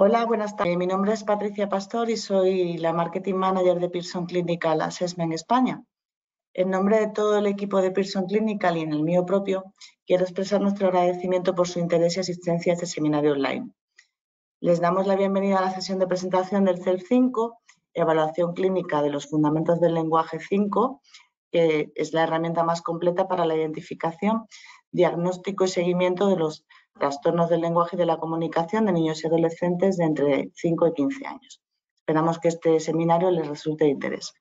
Hola, buenas tardes. Mi nombre es Patricia Pastor y soy la Marketing Manager de Pearson Clinical Assessment España. En nombre de todo el equipo de Pearson Clinical y en el mío propio, quiero expresar nuestro agradecimiento por su interés y asistencia a este seminario online. Les damos la bienvenida a la sesión de presentación del CELF 5, Evaluación Clínica de los Fundamentos del Lenguaje 5, que es la herramienta más completa para la identificación, diagnóstico y seguimiento de los trastornos del lenguaje y de la comunicación de niños y adolescentes de entre 5 y 15 años. Esperamos que este seminario les resulte de interés.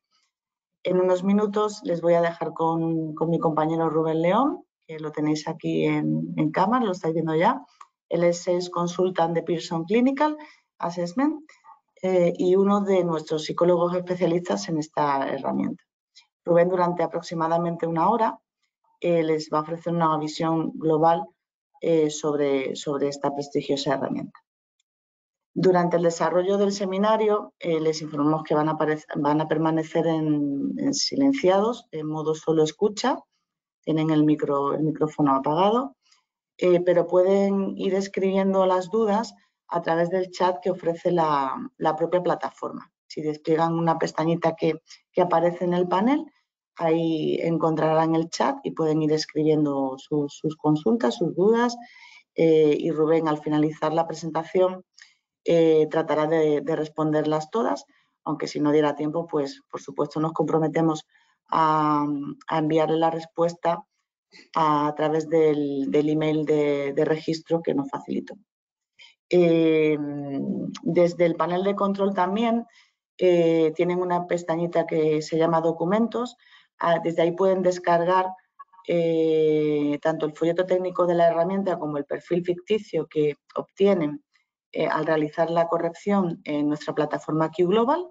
En unos minutos les voy a dejar con mi compañero Rubén León, que lo tenéis aquí en cámara, lo estáis viendo ya. Él es Sales Consultant de Pearson Clinical Assessment y uno de nuestros psicólogos especialistas en esta herramienta. Rubén, durante aproximadamente una hora, les va a ofrecer una visión global sobre esta prestigiosa herramienta. Durante el desarrollo del seminario, les informamos que van a permanecer en silenciados, en modo solo escucha, tienen el micrófono apagado, pero pueden ir escribiendo las dudas a través del chat que ofrece la propia plataforma. Si despliegan una pestañita que aparece en el panel, ahí encontrarán el chat y pueden ir escribiendo sus consultas, sus dudas, y Rubén, al finalizar la presentación, tratará de responderlas todas, aunque si no diera tiempo, pues por supuesto nos comprometemos a enviarle la respuesta a través del email de registro que nos facilitó. Desde el panel de control también tienen una pestañita que se llama documentos. Desde ahí pueden descargar tanto el folleto técnico de la herramienta como el perfil ficticio que obtienen al realizar la corrección en nuestra plataforma Q Global.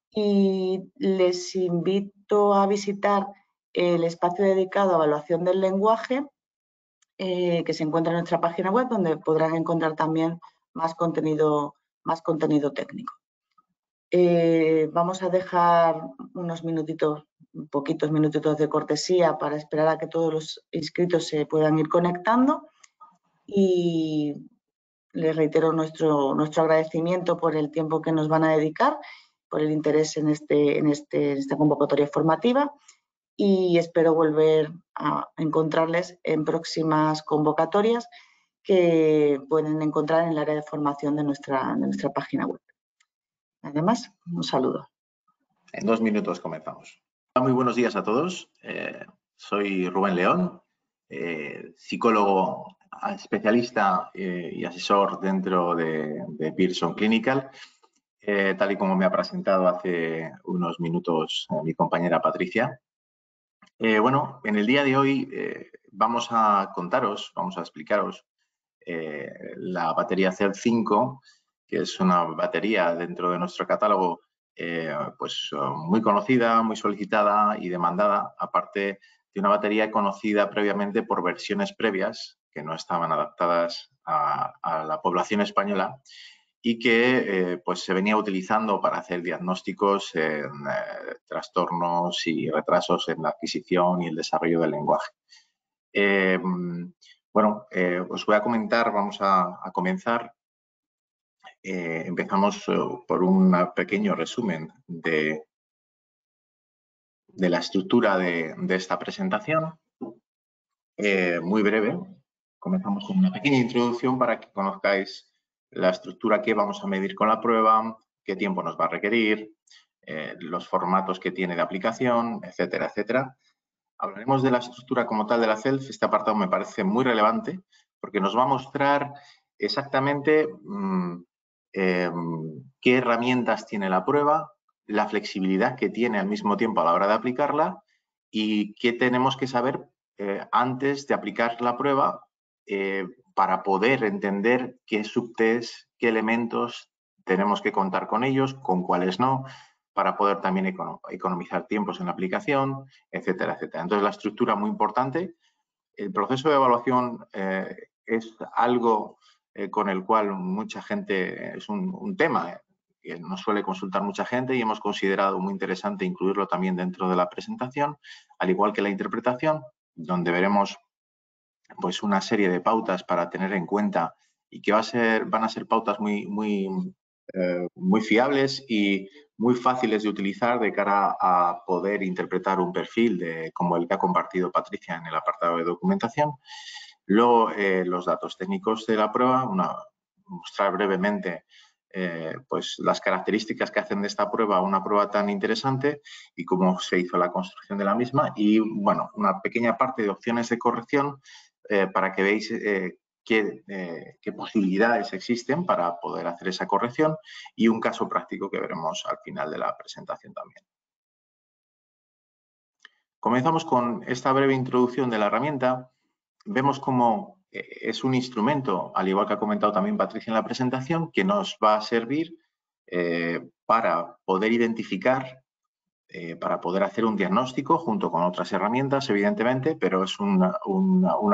Y les invito a visitar el espacio dedicado a evaluación del lenguaje que se encuentra en nuestra página web, donde podrán encontrar también más contenido técnico. Vamos a dejar unos minutitos, poquitos minutitos de cortesía para esperar a que todos los inscritos se puedan ir conectando y les reitero nuestro agradecimiento por el tiempo que nos van a dedicar, por el interés en esta convocatoria formativa y espero volver a encontrarles en próximas convocatorias que pueden encontrar en el área de formación de nuestra página web. Nada más, un saludo. En 2 minutos comenzamos. Muy buenos días a todos. Soy Rubén León, psicólogo especialista y asesor dentro de Pearson Clinical, tal y como me ha presentado hace unos minutos mi compañera Patricia. Bueno, en el día de hoy vamos a explicaros la batería CELF 5, que es una batería dentro de nuestro catálogo pues muy conocida, muy solicitada y demandada, aparte de una batería conocida previamente por versiones previas que no estaban adaptadas a la población española y que pues se venía utilizando para hacer diagnósticos en trastornos y retrasos en la adquisición y el desarrollo del lenguaje. Bueno, os voy a comentar, vamos a comenzar. Empezamos por un pequeño resumen de la estructura de esta presentación, muy breve. Comenzamos con una pequeña introducción para que conozcáis la estructura que vamos a medir con la prueba, qué tiempo nos va a requerir, los formatos que tiene de aplicación, etcétera, etcétera. Hablaremos de la estructura como tal de la CELF. Este apartado me parece muy relevante porque nos va a mostrar exactamente qué herramientas tiene la prueba, la flexibilidad que tiene al mismo tiempo a la hora de aplicarla y qué tenemos que saber antes de aplicar la prueba para poder entender qué subtests, qué elementos tenemos que contar con ellos, con cuáles no, para poder también economizar tiempos en la aplicación, etcétera, etcétera. Entonces, la estructura muy importante. El proceso de evaluación es algo con el cual mucha gente, es un tema que nos suele consultar mucha gente y hemos considerado muy interesante incluirlo también dentro de la presentación, al igual que la interpretación, donde veremos pues una serie de pautas para tener en cuenta y que van a ser pautas muy fiables y muy fáciles de utilizar de cara a poder interpretar un perfil como el que ha compartido Patricia en el apartado de documentación. Luego, los datos técnicos de la prueba, mostrar brevemente pues las características que hacen de esta prueba una prueba tan interesante y cómo se hizo la construcción de la misma, y bueno, una pequeña parte de opciones de corrección para que veáis qué posibilidades existen para poder hacer esa corrección, y un caso práctico que veremos al final de la presentación también. Comenzamos con esta breve introducción de la herramienta. Vemos cómo es un instrumento, al igual que ha comentado también Patricia en la presentación, que nos va a servir para poder identificar, para poder hacer un diagnóstico junto con otras herramientas, evidentemente, pero es una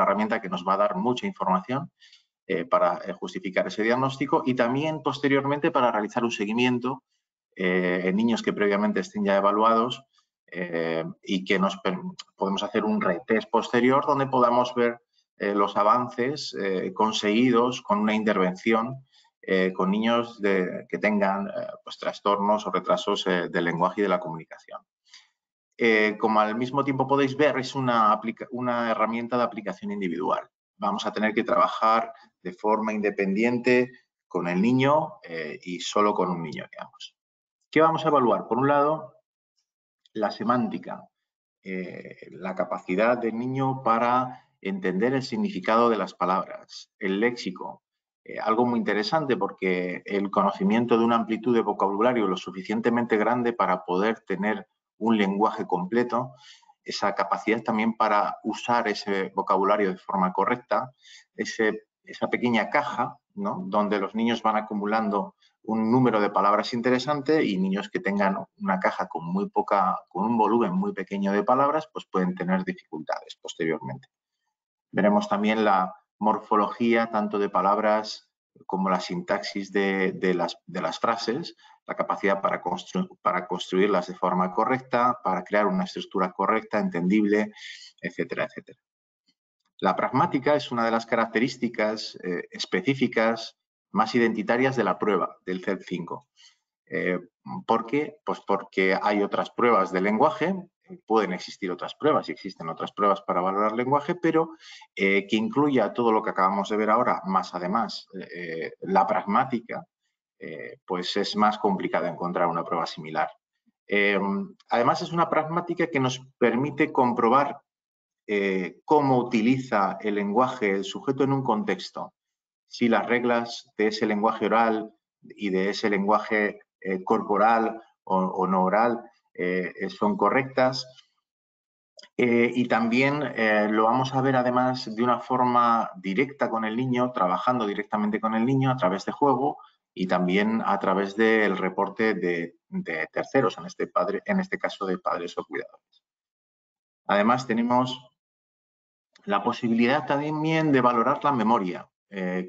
herramienta que nos va a dar mucha información para justificar ese diagnóstico, y también posteriormente para realizar un seguimiento en niños que previamente estén ya evaluados y que podemos hacer un retest posterior donde podamos ver los avances conseguidos con una intervención con niños que tengan pues, trastornos o retrasos del lenguaje y de la comunicación. Como al mismo tiempo podéis ver, es una herramienta de aplicación individual. Vamos a tener que trabajar de forma independiente con el niño y solo con un niño, digamos. ¿Qué vamos a evaluar? Por un lado, la semántica, la capacidad del niño para entender el significado de las palabras, el léxico. Algo muy interesante porque el conocimiento de una amplitud de vocabulario lo suficientemente grande para poder tener un lenguaje completo, esa capacidad también para usar ese vocabulario de forma correcta, esa pequeña caja, ¿no?, donde los niños van acumulando un número de palabras interesante, y niños que tengan una caja con un volumen muy pequeño de palabras, pues pueden tener dificultades posteriormente. Veremos también la morfología tanto de palabras como la sintaxis de las frases, la capacidad para construirlas de forma correcta, para crear una estructura correcta, entendible, etcétera, etcétera. La pragmática es una de las características específicas más identitarias de la prueba del CEL5. ¿Por qué? Pues porque hay otras pruebas de lenguaje, pueden existir otras pruebas y existen otras pruebas para valorar lenguaje, pero que incluya todo lo que acabamos de ver ahora, más además la pragmática, pues es más complicado encontrar una prueba similar. Además, es una pragmática que nos permite comprobar cómo utiliza el lenguaje el sujeto en un contexto, si las reglas de ese lenguaje oral y de ese lenguaje corporal o no oral son correctas. Y también lo vamos a ver además de una forma directa con el niño, trabajando directamente con el niño a través de juego y también a través del reporte de terceros, en este caso de padres o cuidadores. Además, tenemos la posibilidad también de valorar la memoria,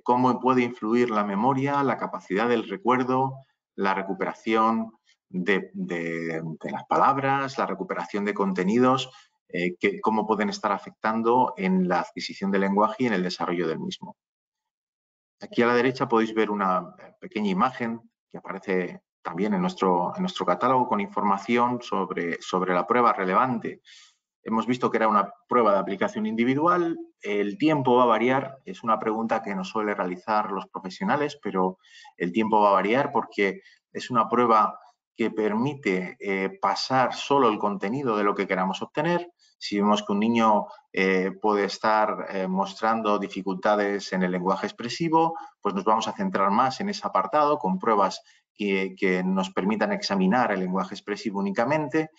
cómo puede influir la memoria, la capacidad del recuerdo, la recuperación de las palabras, la recuperación de contenidos, cómo pueden estar afectando en la adquisición del lenguaje y en el desarrollo del mismo. Aquí a la derecha podéis ver una pequeña imagen que aparece también en nuestro catálogo con información sobre la prueba relevante. Hemos visto que era una prueba de aplicación individual, el tiempo va a variar, es una pregunta que nos suele realizar los profesionales, pero el tiempo va a variar porque es una prueba que permite pasar solo el contenido de lo que queramos obtener. Si vemos que un niño puede estar mostrando dificultades en el lenguaje expresivo, pues nos vamos a centrar más en ese apartado con pruebas que nos permitan examinar el lenguaje expresivo únicamente.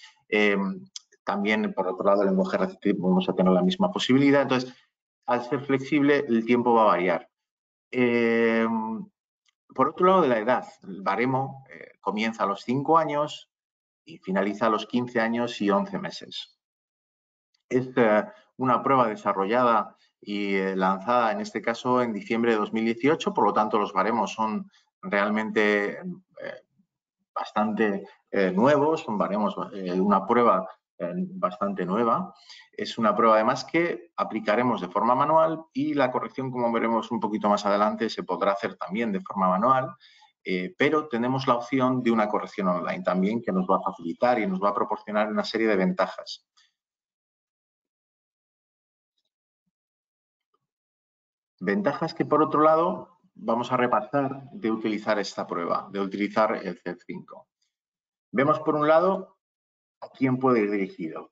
También, por otro lado, el lenguaje receptivo vamos a tener la misma posibilidad. Entonces, al ser flexible, el tiempo va a variar. Por otro lado, de la edad, el baremo comienza a los 5 años y finaliza a los 15 años y 11 meses. Es una prueba desarrollada y lanzada, en este caso, en diciembre de 2018, por lo tanto, los baremos son realmente bastante nuevos, son baremos, una prueba bastante nueva. Es una prueba además que aplicaremos de forma manual y la corrección, como veremos un poquito más adelante, se podrá hacer también de forma manual, pero tenemos la opción de una corrección online también que nos va a facilitar y nos va a proporcionar una serie de ventajas. Ventajas que, por otro lado, vamos a repasar de utilizar esta prueba, de utilizar el CEF5. Vemos, por un lado, a quién puede ir dirigido.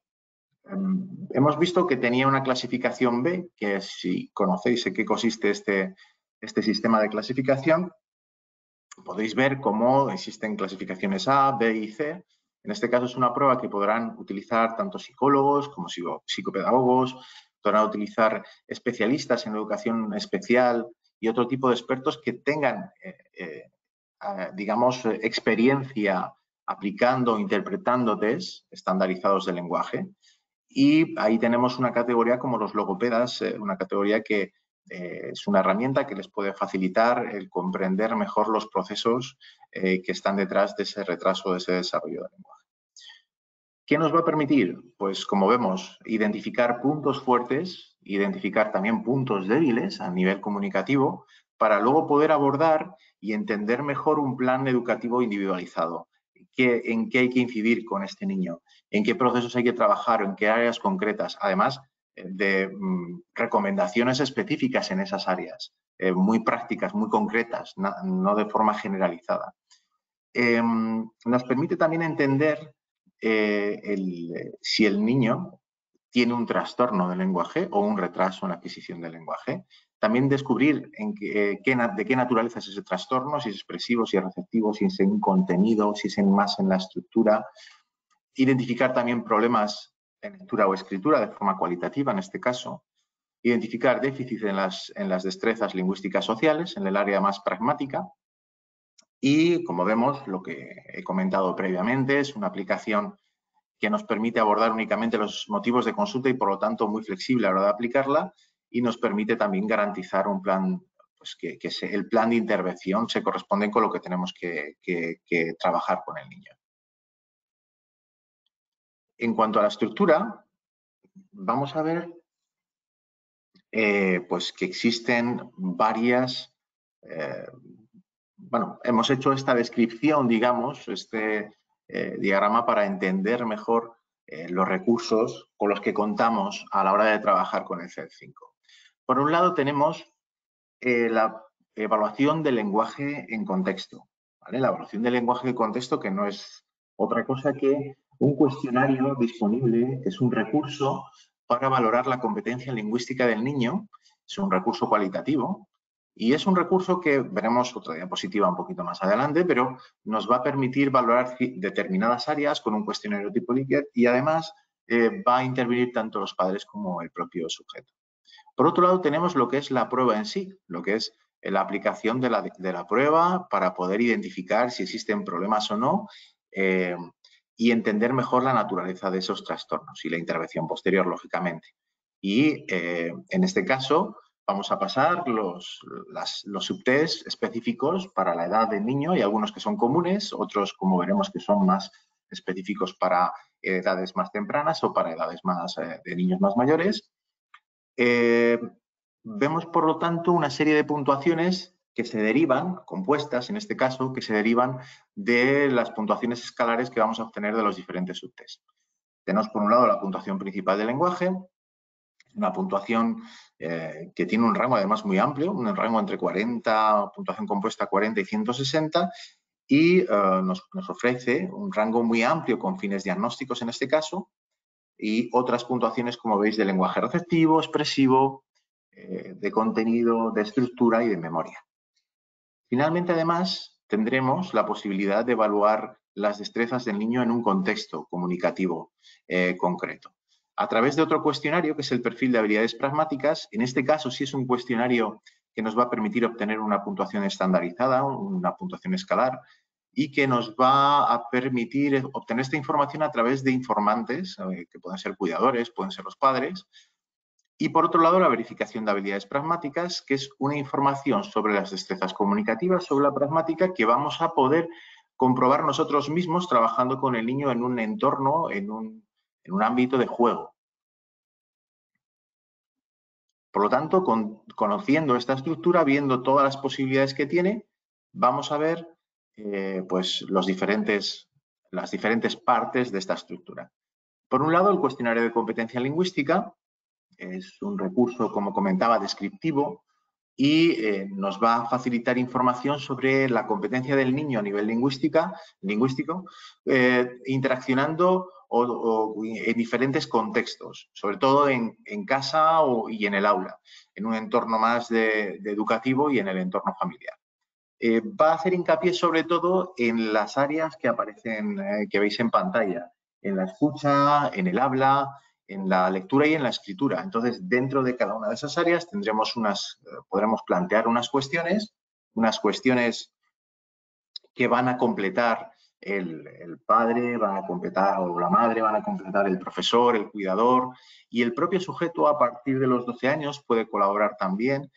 Hemos visto que tenía una clasificación B, que si conocéis en qué consiste este sistema de clasificación, podéis ver cómo existen clasificaciones A, B y C. En este caso es una prueba que podrán utilizar tanto psicólogos como psicopedagogos, podrán utilizar especialistas en educación especial y otro tipo de expertos que tengan, digamos, experiencia aplicando o interpretando test estandarizados de lenguaje. Y ahí tenemos una categoría como los logopedas, una categoría que es una herramienta que les puede facilitar el comprender mejor los procesos que están detrás de ese retraso, de ese desarrollo del lenguaje. ¿Qué nos va a permitir? Pues, como vemos, identificar puntos fuertes, identificar también puntos débiles a nivel comunicativo, para luego poder abordar y entender mejor un plan educativo individualizado. ¿En qué hay que incidir con este niño? ¿En qué procesos hay que trabajar? ¿En qué áreas concretas? Además de recomendaciones específicas en esas áreas, muy prácticas, muy concretas, no de forma generalizada. Nos permite también entender si el niño tiene un trastorno del lenguaje o un retraso en la adquisición del lenguaje. También descubrir de qué naturaleza es ese trastorno, si es expresivo, si es receptivo, si es en contenido, si es más en la estructura. Identificar también problemas en lectura o escritura de forma cualitativa, en este caso. Identificar déficits en las destrezas lingüísticas sociales, en el área más pragmática. Y, como vemos, lo que he comentado previamente es una aplicación que nos permite abordar únicamente los motivos de consulta y, por lo tanto, muy flexible a la hora de aplicarla, y nos permite también garantizar un plan, pues que el plan de intervención se corresponde con lo que tenemos que trabajar con el niño. En cuanto a la estructura, vamos a ver pues que existen varias... bueno, hemos hecho esta descripción, digamos, este diagrama para entender mejor los recursos con los que contamos a la hora de trabajar con el CEF5. Por un lado tenemos la evaluación del lenguaje en contexto, ¿vale? La evaluación del lenguaje en contexto, que no es otra cosa que un cuestionario disponible, que es un recurso para valorar la competencia lingüística del niño. Es un recurso cualitativo y es un recurso que veremos otra diapositiva un poquito más adelante, pero nos va a permitir valorar determinadas áreas con un cuestionario tipo Likert y además va a intervenir tanto los padres como el propio sujeto. Por otro lado, tenemos lo que es la prueba en sí, lo que es la aplicación de la prueba para poder identificar si existen problemas o no y entender mejor la naturaleza de esos trastornos y la intervención posterior, lógicamente. Y en este caso vamos a pasar los subtests específicos para la edad del niño. Hay algunos que son comunes, otros, como veremos, que son más específicos para edades más tempranas o para edades más de niños más mayores. Vemos, por lo tanto, una serie de puntuaciones que se derivan, compuestas en este caso, que se derivan de las puntuaciones escalares que vamos a obtener de los diferentes subtests. Tenemos, por un lado, la puntuación principal del lenguaje, una puntuación que tiene un rango además muy amplio, un rango entre 40, puntuación compuesta 40 y 160, y nos ofrece un rango muy amplio con fines diagnósticos en este caso, y otras puntuaciones, como veis, de lenguaje receptivo, expresivo, de contenido, de estructura y de memoria. Finalmente, además, tendremos la posibilidad de evaluar las destrezas del niño en un contexto comunicativo concreto. A través de otro cuestionario, que es el perfil de habilidades pragmáticas. En este caso, sí es un cuestionario que nos va a permitir obtener una puntuación estandarizada, una puntuación escalar, y que nos va a permitir obtener esta información a través de informantes, que pueden ser cuidadores, pueden ser los padres. Y, por otro lado, la verificación de habilidades pragmáticas, que es una información sobre las destrezas comunicativas, sobre la pragmática, que vamos a poder comprobar nosotros mismos trabajando con el niño en un entorno, en un en un ámbito de juego. Por lo tanto, conociendo esta estructura, viendo todas las posibilidades que tiene, vamos a ver pues las diferentes partes de esta estructura. Por un lado, el cuestionario de competencia lingüística es un recurso, como comentaba, descriptivo y nos va a facilitar información sobre la competencia del niño a nivel lingüístico, interaccionando en diferentes contextos, sobre todo en casa y en el aula, en un entorno más de educativo y en el entorno familiar. Va a hacer hincapié sobre todo en las áreas que aparecen, que veis en pantalla, en la escucha, en el habla, en la lectura y en la escritura. Entonces, dentro de cada una de esas áreas podremos plantear unas cuestiones que van a completar el padre, van a completar, o la madre, van a completar el profesor, el cuidador, y el propio sujeto a partir de los 12 años puede colaborar también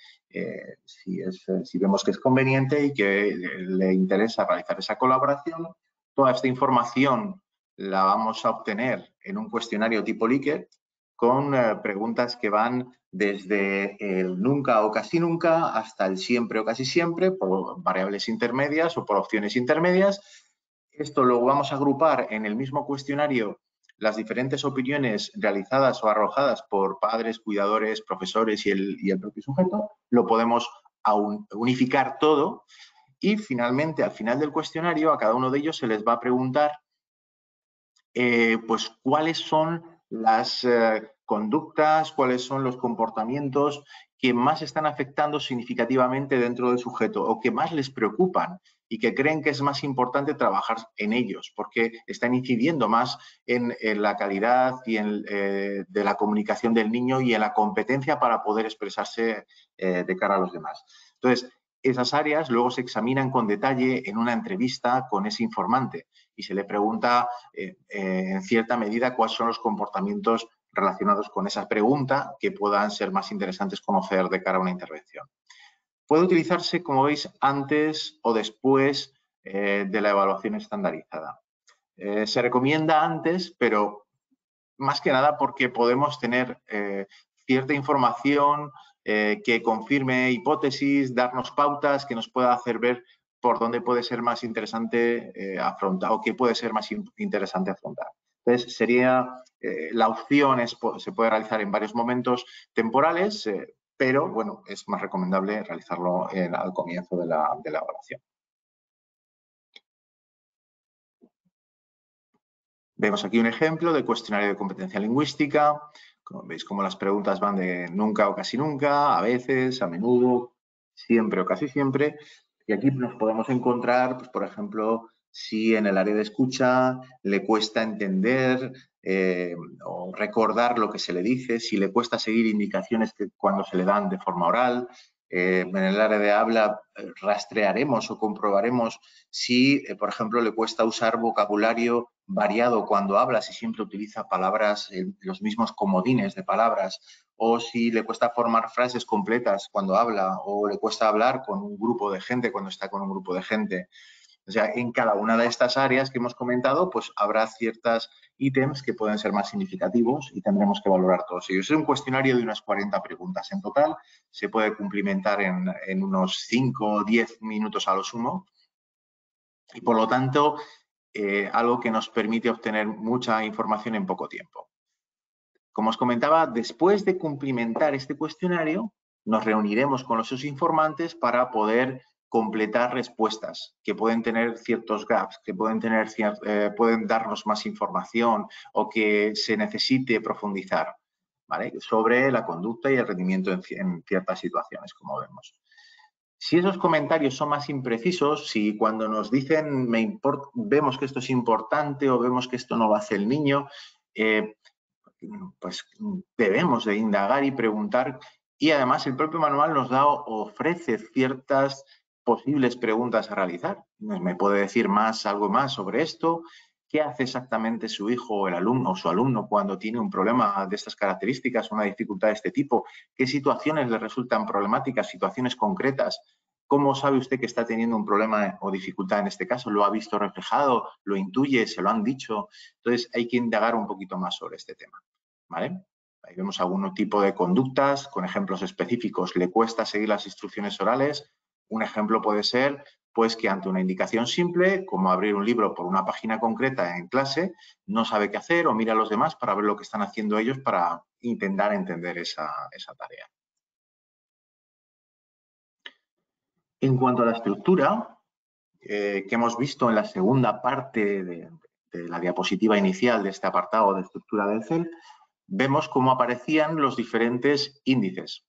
si vemos que es conveniente y que le interesa realizar esa colaboración. Toda esta información la vamos a obtener en un cuestionario tipo Likert con preguntas que van desde el nunca o casi nunca hasta el siempre o casi siempre, por variables intermedias o por opciones intermedias. Esto lo vamos a agrupar en el mismo cuestionario las diferentes opiniones realizadas o arrojadas por padres, cuidadores, profesores y el propio sujeto. Lo podemos unificar todo y finalmente, al final del cuestionario, a cada uno de ellos se les va a preguntar pues cuáles son las conductas, cuáles son los comportamientos que más están afectando significativamente dentro del sujeto o que más les preocupan y que creen que es más importante trabajar en ellos porque están incidiendo más en la calidad y de la comunicación del niño y en la competencia para poder expresarse de cara a los demás. Entonces, esas áreas luego se examinan con detalle en una entrevista con ese informante y se le pregunta en cierta medida cuáles son los comportamientos relacionados con esa pregunta que puedan ser más interesantes conocer de cara a una intervención. Puede utilizarse, como veis, antes o después de la evaluación estandarizada. Se recomienda antes, pero más que nada porque podemos tener cierta información que confirme hipótesis, darnos pautas que nos pueda hacer ver por dónde puede ser más interesante afrontar o qué puede ser más interesante afrontar. Entonces, la opción se puede realizar en varios momentos temporales, pero bueno, es más recomendable realizarlo al comienzo de la evaluación. Vemos aquí un ejemplo de cuestionario de competencia lingüística. Como veis, como las preguntas van de nunca o casi nunca, a veces, a menudo, siempre o casi siempre. Y aquí nos podemos encontrar, pues, por ejemplo, si en el área de escucha le cuesta entender o recordar lo que se le dice, si le cuesta seguir indicaciones cuando se le dan de forma oral. En el área de habla rastrearemos o comprobaremos si, por ejemplo, le cuesta usar vocabulario variado cuando habla, si siempre utiliza palabras, los mismos comodines de palabras, o si le cuesta formar frases completas cuando habla, o le cuesta hablar con un grupo de gente cuando está con un grupo de gente. O sea, en cada una de estas áreas que hemos comentado, pues habrá ciertos ítems que pueden ser más significativos y tendremos que valorar todos ellos. Es un cuestionario de unas 40 preguntas en total. Se puede cumplimentar en unos 5 o 10 minutos a lo sumo. Y, por lo tanto, algo que nos permite obtener mucha información en poco tiempo. Como os comentaba, después de cumplimentar este cuestionario, nos reuniremos con los informantes para poder completar respuestas que pueden tener ciertos gaps, que pueden darnos más información o que se necesite profundizar, ¿vale?, sobre la conducta y el rendimiento en ciertas situaciones, como vemos. Si esos comentarios son más imprecisos, si cuando nos dicen vemos que esto es importante o vemos que esto no lo hace el niño, pues debemos de indagar y preguntar, y además el propio manual nos ofrece ciertas posibles preguntas a realizar. Me puede decir algo más sobre esto. ¿Qué hace exactamente su hijo o el alumno o su alumno cuando tiene un problema de estas características, una dificultad de este tipo? ¿Qué situaciones le resultan problemáticas, situaciones concretas? ¿Cómo sabe usted que está teniendo un problema o dificultad en este caso? ¿Lo ha visto reflejado? ¿Lo intuye? ¿Se lo han dicho? Entonces, hay que indagar un poquito más sobre este tema, ¿vale? Ahí vemos algún tipo de conductas con ejemplos específicos. ¿Le cuesta seguir las instrucciones orales? Un ejemplo puede ser, pues, que ante una indicación simple, como abrir un libro por una página concreta en clase, no sabe qué hacer o mira a los demás para ver lo que están haciendo ellos para intentar entender esa tarea. En cuanto a la estructura, que hemos visto en la segunda parte de la diapositiva inicial de este apartado de estructura del CEL, vemos cómo aparecían los diferentes índices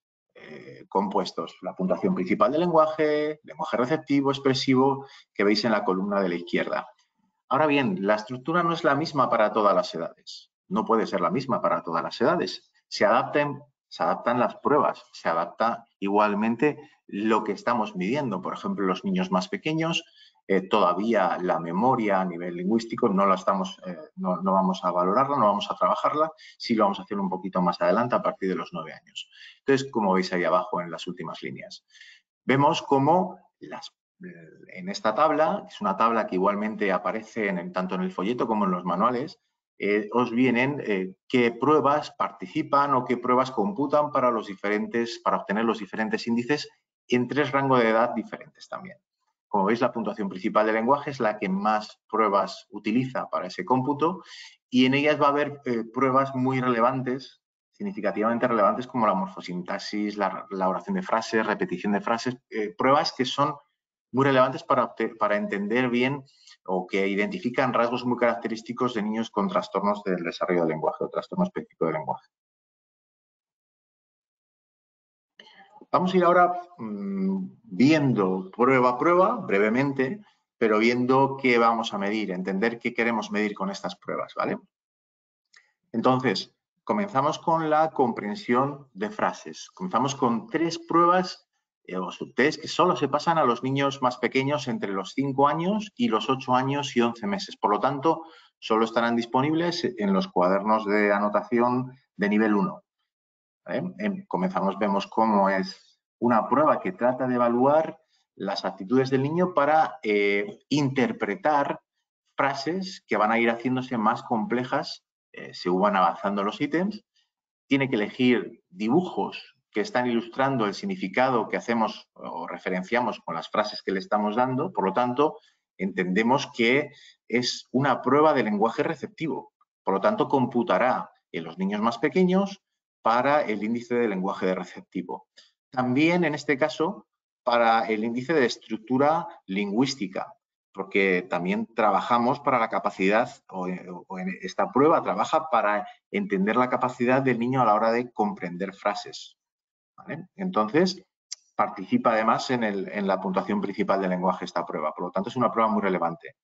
compuestos. La puntuación principal del lenguaje, lenguaje receptivo, expresivo, que veis en la columna de la izquierda. Ahora bien, la estructura no es la misma para todas las edades. No puede ser la misma para todas las edades. Se adaptan las pruebas, se adapta igualmente lo que estamos midiendo. Por ejemplo, los niños más pequeños, todavía la memoria a nivel lingüístico no vamos a valorarla, no vamos a trabajarla, sí lo vamos a hacer un poquito más adelante a partir de los 9 años. Entonces, como veis ahí abajo en las últimas líneas, vemos cómo en esta tabla, que es una tabla que igualmente aparece tanto en el folleto como en los manuales, os vienen qué pruebas participan o qué pruebas computan para obtener los diferentes índices en 3 rangos de edad diferentes también. Como veis, la puntuación principal del lenguaje es la que más pruebas utiliza para ese cómputo y en ellas va a haber pruebas muy relevantes, significativamente relevantes, como la morfosintaxis, la oración de frases, repetición de frases, pruebas que son muy relevantes para entender bien o que identifican rasgos muy característicos de niños con trastornos del desarrollo del lenguaje o trastorno específico del lenguaje. Vamos a ir ahora viendo prueba a prueba, brevemente, pero viendo qué vamos a medir, entender qué queremos medir con estas pruebas, ¿vale? Entonces, comenzamos con la comprensión de frases. Comenzamos con 3 pruebas o subtest que solo se pasan a los niños más pequeños entre los 5 años y los 8 años y 11 meses. Por lo tanto, solo estarán disponibles en los cuadernos de anotación de nivel 1. Comenzamos, vemos cómo es una prueba que trata de evaluar las actitudes del niño para interpretar frases que van a ir haciéndose más complejas según van avanzando los ítems. Tiene que elegir dibujos que están ilustrando el significado que hacemos o referenciamos con las frases que le estamos dando. Por lo tanto, entendemos que es una prueba de lenguaje receptivo. Por lo tanto, computará en los niños más pequeños para el índice de lenguaje receptivo. También, en este caso, para el índice de estructura lingüística, porque también trabajamos para la capacidad, o en esta prueba trabaja para entender la capacidad del niño a la hora de comprender frases, ¿vale? Entonces, participa además en la puntuación principal del lenguaje esta prueba, por lo tanto es una prueba muy relevante.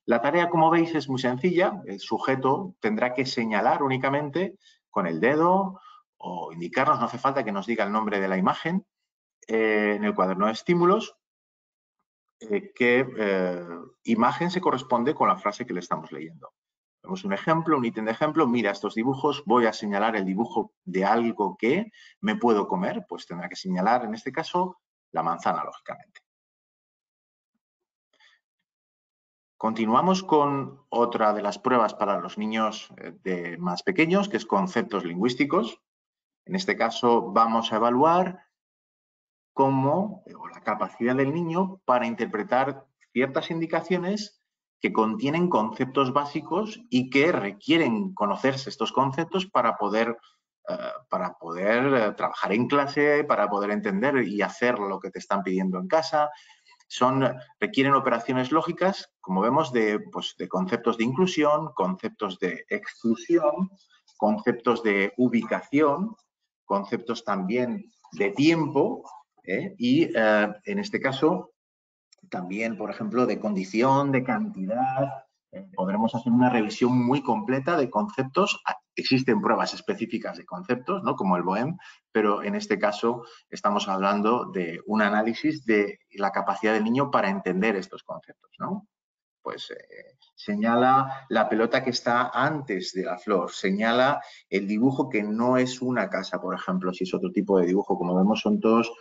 La tarea, como veis, es muy sencilla. El sujeto tendrá que señalar únicamente con el dedo o indicarnos, no hace falta que nos diga el nombre de la imagen, en el cuaderno de estímulos, qué imagen se corresponde con la frase que le estamos leyendo. Vemos un ejemplo, un ítem de ejemplo. Mira estos dibujos, voy a señalar el dibujo de algo que me puedo comer. Pues tendrá que señalar, en este caso, la manzana, lógicamente. Continuamos con otra de las pruebas para los niños más pequeños, que es conceptos lingüísticos. En este caso vamos a evaluar la capacidad del niño para interpretar ciertas indicaciones que contienen conceptos básicos y que requieren conocerse estos conceptos para poder trabajar en clase, para poder entender y hacer lo que te están pidiendo en casa. Requieren operaciones lógicas, como vemos, de conceptos de inclusión, conceptos de exclusión, conceptos de ubicación, conceptos también de tiempo y, en este caso, también, por ejemplo, de condición, de cantidad. Podremos hacer una revisión muy completa de conceptos. Existen pruebas específicas de conceptos, ¿no? Como el BOEM, pero en este caso estamos hablando de un análisis de la capacidad del niño para entender estos conceptos, ¿no? Pues señala la pelota que está antes de la flor, señala el dibujo que no es una casa, por ejemplo, si es otro tipo de dibujo. Como vemos, son todos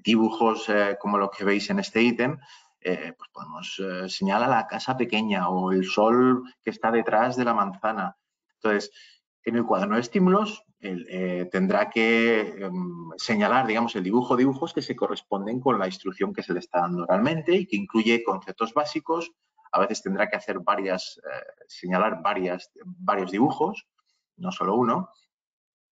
dibujos como lo que veis en este ítem, pues podemos señalar la casa pequeña o el sol que está detrás de la manzana. Entonces, en el cuaderno de estímulos tendrá que señalar, digamos, el dibujos que se corresponden con la instrucción que se le está dando oralmente y que incluye conceptos básicos. A veces tendrá que hacer señalar varios dibujos, no solo uno.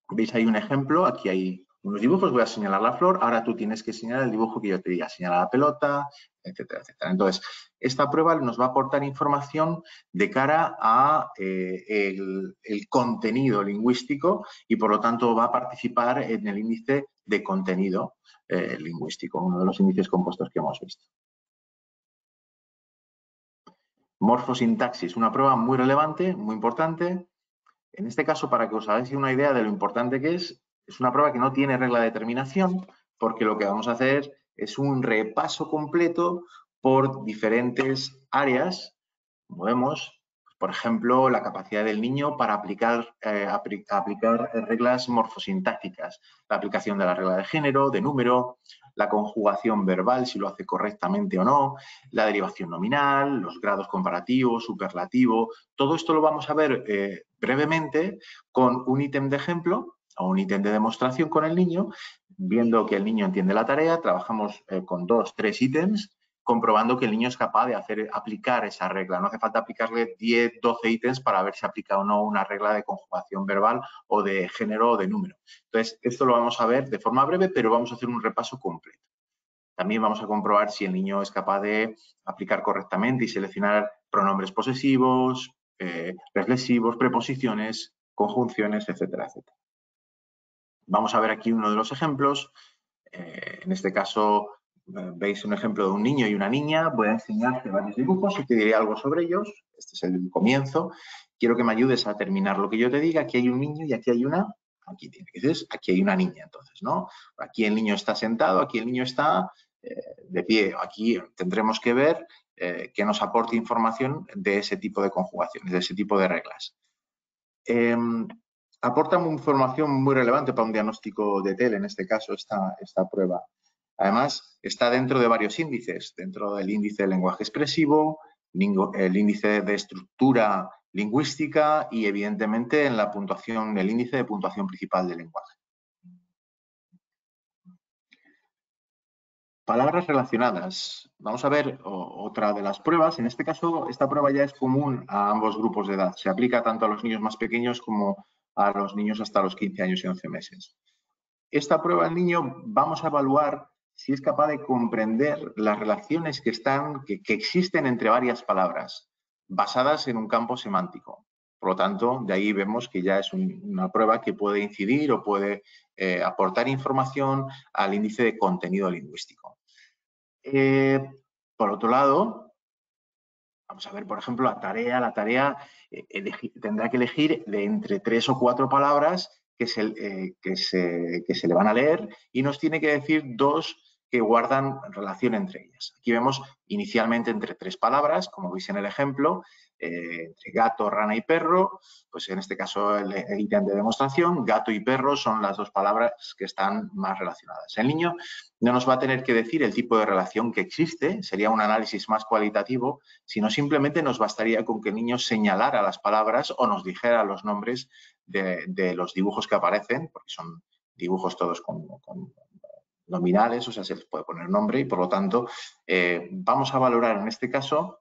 ¿Veis ahí un ejemplo? Aquí hay unos dibujos, voy a señalar la flor, ahora tú tienes que señalar el dibujo que yo te diga, señalar la pelota, etcétera, etcétera. Entonces, esta prueba nos va a aportar información de cara a el contenido lingüístico y, por lo tanto, va a participar en el índice de contenido lingüístico, uno de los índices compuestos que hemos visto. Morfosintaxis, una prueba muy relevante, muy importante. En este caso, para que os hagáis una idea de lo importante que es una prueba que no tiene regla de terminación, porque lo que vamos a hacer es un repaso completo por diferentes áreas. Como vemos, por ejemplo, la capacidad del niño para aplicar reglas morfosintácticas, la aplicación de la regla de género, de número, la conjugación verbal, si lo hace correctamente o no, la derivación nominal, los grados comparativos, superlativo. Todo esto lo vamos a ver brevemente con un ítem de ejemplo o un ítem de demostración con el niño, viendo que el niño entiende la tarea. Trabajamos con 2, 3 ítems, comprobando que el niño es capaz de aplicar esa regla. No hace falta aplicarle 10, 12 ítems para ver si aplica o no una regla de conjugación verbal o de género o de número. Entonces, esto lo vamos a ver de forma breve, pero vamos a hacer un repaso completo. También vamos a comprobar si el niño es capaz de aplicar correctamente y seleccionar pronombres posesivos, reflexivos, preposiciones, conjunciones, etcétera, etcétera. Vamos a ver aquí uno de los ejemplos. En este caso, veis un ejemplo de un niño y una niña. Voy a enseñarte varios dibujos y te diré algo sobre ellos. Este es el comienzo. Quiero que me ayudes a terminar lo que yo te diga. Aquí hay un niño y aquí hay una... Aquí tiene que ser, aquí hay una niña, entonces, ¿no? Aquí el niño está sentado, aquí el niño está de pie. Aquí tendremos que ver que nos aporte información de ese tipo de conjugaciones, de ese tipo de reglas. Aporta información muy relevante para un diagnóstico de TEL, en este caso, esta prueba. Además, está dentro de varios índices, dentro del índice de lenguaje expresivo, el índice de estructura lingüística y, evidentemente, en la puntuación, el índice de puntuación principal del lenguaje. Palabras relacionadas. Vamos a ver otra de las pruebas. En este caso, esta prueba ya es común a ambos grupos de edad. Se aplica tanto a los niños más pequeños como a los niños hasta los 15 años y 11 meses. Esta prueba del niño vamos a evaluar si es capaz de comprender las relaciones que existen entre varias palabras, basadas en un campo semántico. Por lo tanto, de ahí vemos que ya es una prueba que puede incidir o puede aportar información al índice de contenido lingüístico. Por otro lado, vamos a ver, por ejemplo, la tarea tendrá que elegir de entre 3 o 4 palabras que se le van a leer y nos tiene que decir 2 que guardan relación entre ellas. Aquí vemos inicialmente entre 3 palabras, como veis en el ejemplo, entre gato, rana y perro. Pues en este caso el ítem de demostración, gato y perro son las 2 palabras que están más relacionadas. El niño no nos va a tener que decir el tipo de relación que existe, sería un análisis más cualitativo, sino simplemente nos bastaría con que el niño señalara las palabras o nos dijera los nombres de los dibujos que aparecen, porque son dibujos todos con nominales, o sea, se les puede poner nombre y, por lo tanto, vamos a valorar en este caso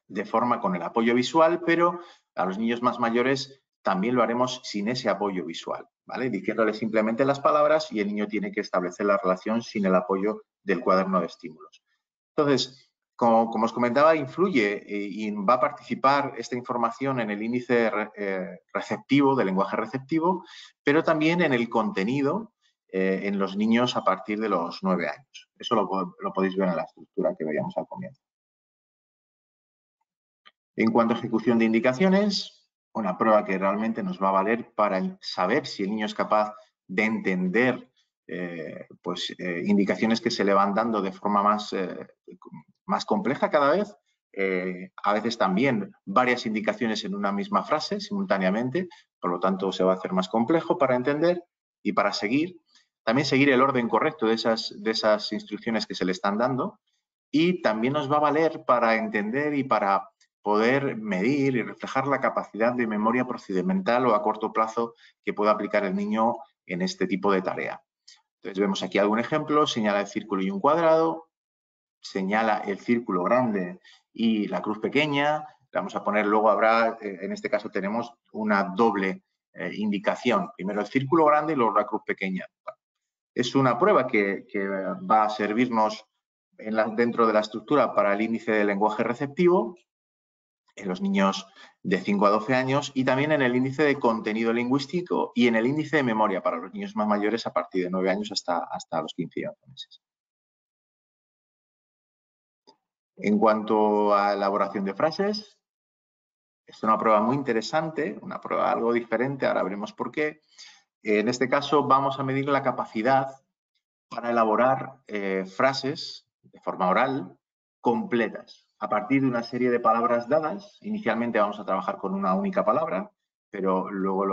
de forma con el apoyo visual, pero a los niños más mayores también lo haremos sin ese apoyo visual, ¿vale? Diciéndole simplemente las palabras y el niño tiene que establecer la relación sin el apoyo del cuaderno de estímulos. Entonces, como os comentaba, influye y va a participar esta información en el índice receptivo, del lenguaje receptivo, pero también en el contenido en los niños a partir de los 9 años. Eso lo podéis ver en la estructura que veíamos al comienzo. En cuanto a ejecución de indicaciones, una prueba que realmente nos va a valer para saber si el niño es capaz de entender indicaciones que se le van dando de forma más compleja cada vez. A veces también varias indicaciones en una misma frase simultáneamente, por lo tanto se va a hacer más complejo para entender y para seguir. también seguir el orden correcto de esas instrucciones que se le están dando, y también nos va a valer para entender y para poder medir y reflejar la capacidad de memoria procedimental o a corto plazo que pueda aplicar el niño en este tipo de tarea. Entonces vemos aquí algún ejemplo, señala el círculo y un cuadrado, señala el círculo grande y la cruz pequeña. Vamos a poner, luego habrá, en este caso tenemos una doble indicación, primero el círculo grande y luego la cruz pequeña. Es una prueba que va a servirnos dentro de la estructura para el índice de lenguaje receptivo en los niños de 5 a 12 años y también en el índice de contenido lingüístico y en el índice de memoria para los niños más mayores a partir de 9 años hasta los 15 y 11 meses. En cuanto a elaboración de frases, es una prueba muy interesante, una prueba algo diferente, ahora veremos por qué. En este caso vamos a medir la capacidad para elaborar frases de forma oral completas a partir de una serie de palabras dadas. Inicialmente vamos a trabajar con una única palabra, pero luego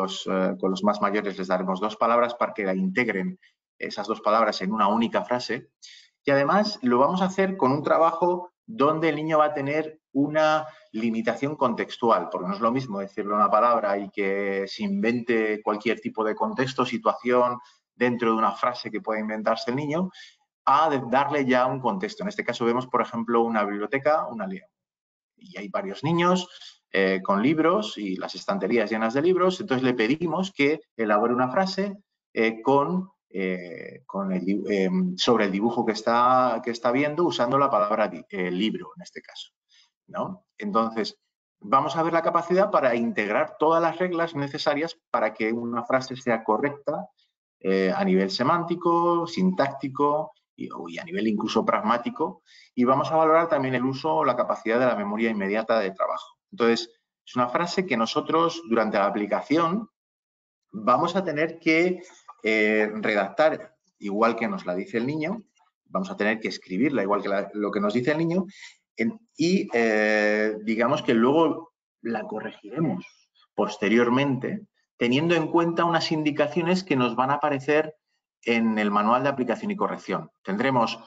con los más mayores les daremos 2 palabras para que la integren esas 2 palabras en una única frase. Y además lo vamos a hacer con un trabajo donde el niño va a tener una limitación contextual, porque no es lo mismo decirle una palabra y que se invente cualquier tipo de contexto, situación, dentro de una frase que pueda inventarse el niño, a darle ya un contexto. En este caso vemos, por ejemplo, una biblioteca, y hay varios niños con libros y las estanterías llenas de libros, entonces le pedimos que elabore una frase sobre el dibujo que está viendo usando la palabra libro, en este caso, ¿no? Entonces, vamos a ver la capacidad para integrar todas las reglas necesarias para que una frase sea correcta a nivel semántico, sintáctico y a nivel incluso pragmático, y vamos a valorar también el uso o la capacidad de la memoria inmediata de trabajo. Entonces, es una frase que nosotros durante la aplicación vamos a tener que redactar igual que nos la dice el niño, vamos a tener que escribirla igual que lo que nos dice el niño, y digamos que luego la corregiremos posteriormente teniendo en cuenta unas indicaciones que nos van a aparecer en el manual de aplicación y corrección. Tendremos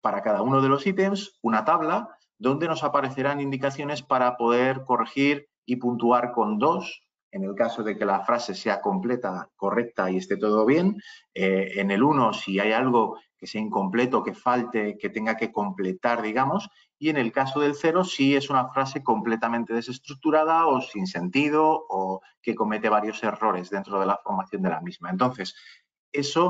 para cada uno de los ítems una tabla donde nos aparecerán indicaciones para poder corregir y puntuar con 2 en el caso de que la frase sea completa, correcta y esté todo bien. En el 1, si hay algo que sea incompleto, que falte, que tenga que completar, digamos. Y en el caso del 0, si es una frase completamente desestructurada o sin sentido o que comete varios errores dentro de la formación de la misma. Entonces, ese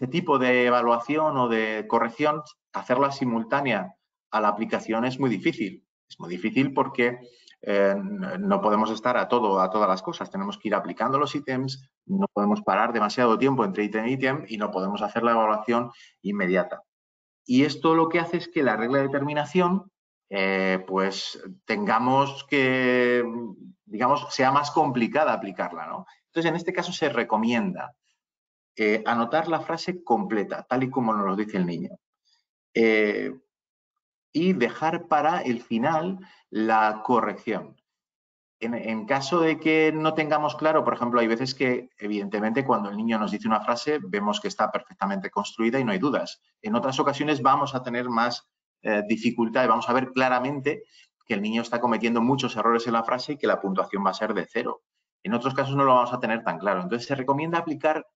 tipo de evaluación o de corrección, hacerla simultánea a la aplicación es muy difícil. Es muy difícil porque no podemos estar a todas las cosas. Tenemos que ir aplicando los ítems, no podemos parar demasiado tiempo entre ítem y ítem y no podemos hacer la evaluación inmediata. Y esto lo que hace es que la regla de terminación, pues tengamos que, digamos, sea más complicada aplicarla, ¿no? Entonces, en este caso se recomienda anotar la frase completa, tal y como nos lo dice el niño. Y dejar para el final la corrección. En caso de que no tengamos claro, por ejemplo, hay veces que, evidentemente, cuando el niño nos dice una frase, vemos que está perfectamente construida y no hay dudas. En otras ocasiones vamos a tener más dificultad y vamos a ver claramente que el niño está cometiendo muchos errores en la frase y que la puntuación va a ser de 0. En otros casos no lo vamos a tener tan claro. Entonces, se recomienda aplicar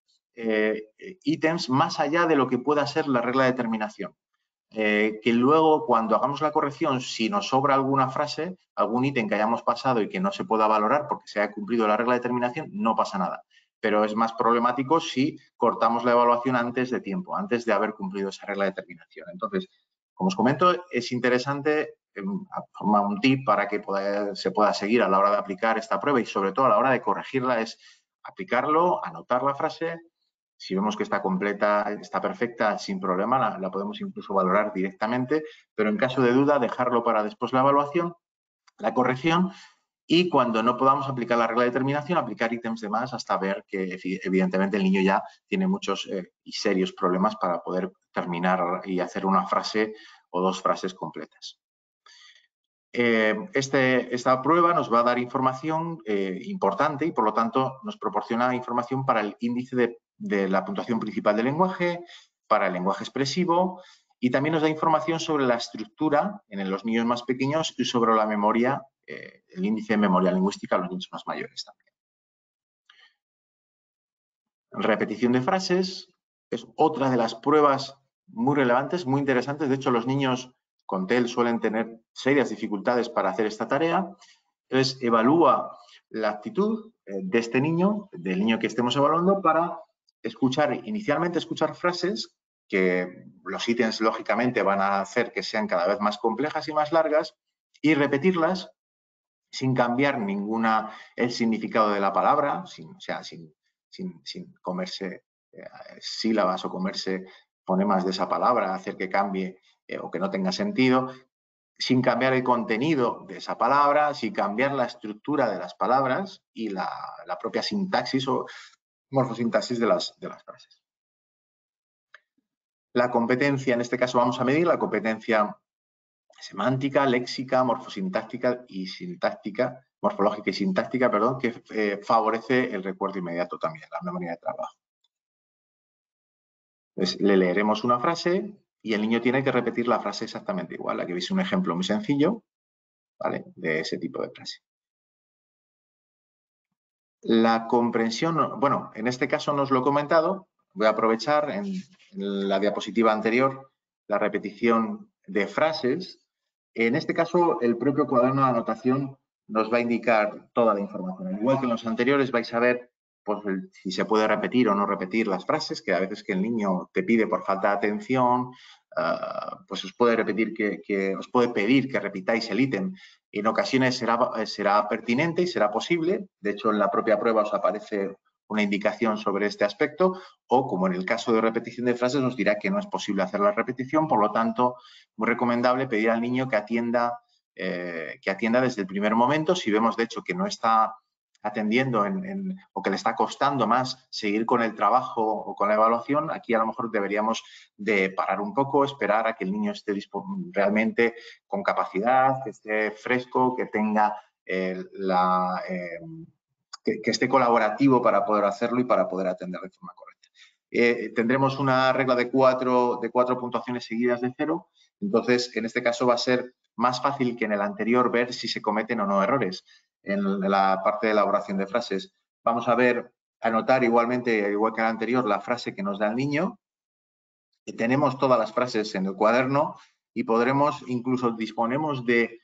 ítems más allá de lo que pueda ser la regla de terminación. Que luego, cuando hagamos la corrección, si nos sobra alguna frase, algún ítem que hayamos pasado y que no se pueda valorar porque se haya cumplido la regla de terminación, no pasa nada. Pero es más problemático si cortamos la evaluación antes de tiempo, antes de haber cumplido esa regla de terminación. Entonces, como os comento, es interesante formar un tip para que se pueda seguir a la hora de aplicar esta prueba y sobre todo a la hora de corregirla es aplicarlo, anotar la frase. Si vemos que está completa, está perfecta, sin problema, la podemos incluso valorar directamente, pero en caso de duda, dejarlo para después la evaluación, la corrección, y cuando no podamos aplicar la regla de terminación, aplicar ítems de más hasta ver que, evidentemente, el niño ya tiene muchos y serios problemas para poder terminar y hacer una frase o 2 frases completas. Esta prueba nos va a dar información importante y, por lo tanto, nos proporciona información para el índice de de la puntuación principal del lenguaje, para el lenguaje expresivo, y también nos da información sobre la estructura en los niños más pequeños y sobre la memoria, el índice de memoria lingüística en los niños más mayores también. Repetición de frases es otra de las pruebas muy relevantes, muy interesantes. De hecho, los niños con TEL suelen tener serias dificultades para hacer esta tarea. Entonces, evalúa la actitud de este niño, del niño que estemos evaluando, para inicialmente escuchar frases que los ítems, lógicamente, van a hacer que sean cada vez más complejas y más largas, y repetirlas sin cambiar el significado de la palabra, sin comerse sílabas o comerse fonemas de esa palabra, hacer que cambie o que no tenga sentido, sin cambiar el contenido de esa palabra, sin cambiar la estructura de las palabras y la propia sintaxis o morfosintaxis de las frases. La competencia, en este caso vamos a medir la competencia semántica, léxica, morfológica y sintáctica, que favorece el recuerdo inmediato también, la memoria de trabajo. Entonces, le leeremos una frase y el niño tiene que repetir la frase exactamente igual. Aquí veis un ejemplo muy sencillo, ¿vale?, de ese tipo de frase. La comprensión, bueno, en este caso no os lo he comentado, voy a aprovechar en la diapositiva anterior la repetición de frases. En este caso, el propio cuaderno de anotación nos va a indicar toda la información. Al igual que en los anteriores, vais a ver pues, si se puede repetir o no repetir las frases, que a veces que el niño te pide por falta de atención, pues os puede os puede pedir que repitáis el ítem. En ocasiones será pertinente y será posible. De hecho, en la propia prueba os aparece una indicación sobre este aspecto, o como en el caso de repetición de frases nos dirá que no es posible hacer la repetición, por lo tanto, muy recomendable pedir al niño que atienda desde el primer momento. Si vemos, de hecho, que no está atendiendo o que le está costando más seguir con el trabajo o con la evaluación, aquí a lo mejor deberíamos de parar un poco, esperar a que el niño esté realmente con capacidad, que esté fresco, que tenga que esté colaborativo para poder hacerlo y para poder atender de forma correcta. Tendremos una regla de cuatro puntuaciones seguidas de 0. Entonces, en este caso va a ser más fácil que en el anterior ver si se cometen o no errores. En la parte de elaboración de frases vamos a anotar igualmente, igual que en el anterior, la frase que nos da el niño. Tenemos todas las frases en el cuaderno y incluso disponemos de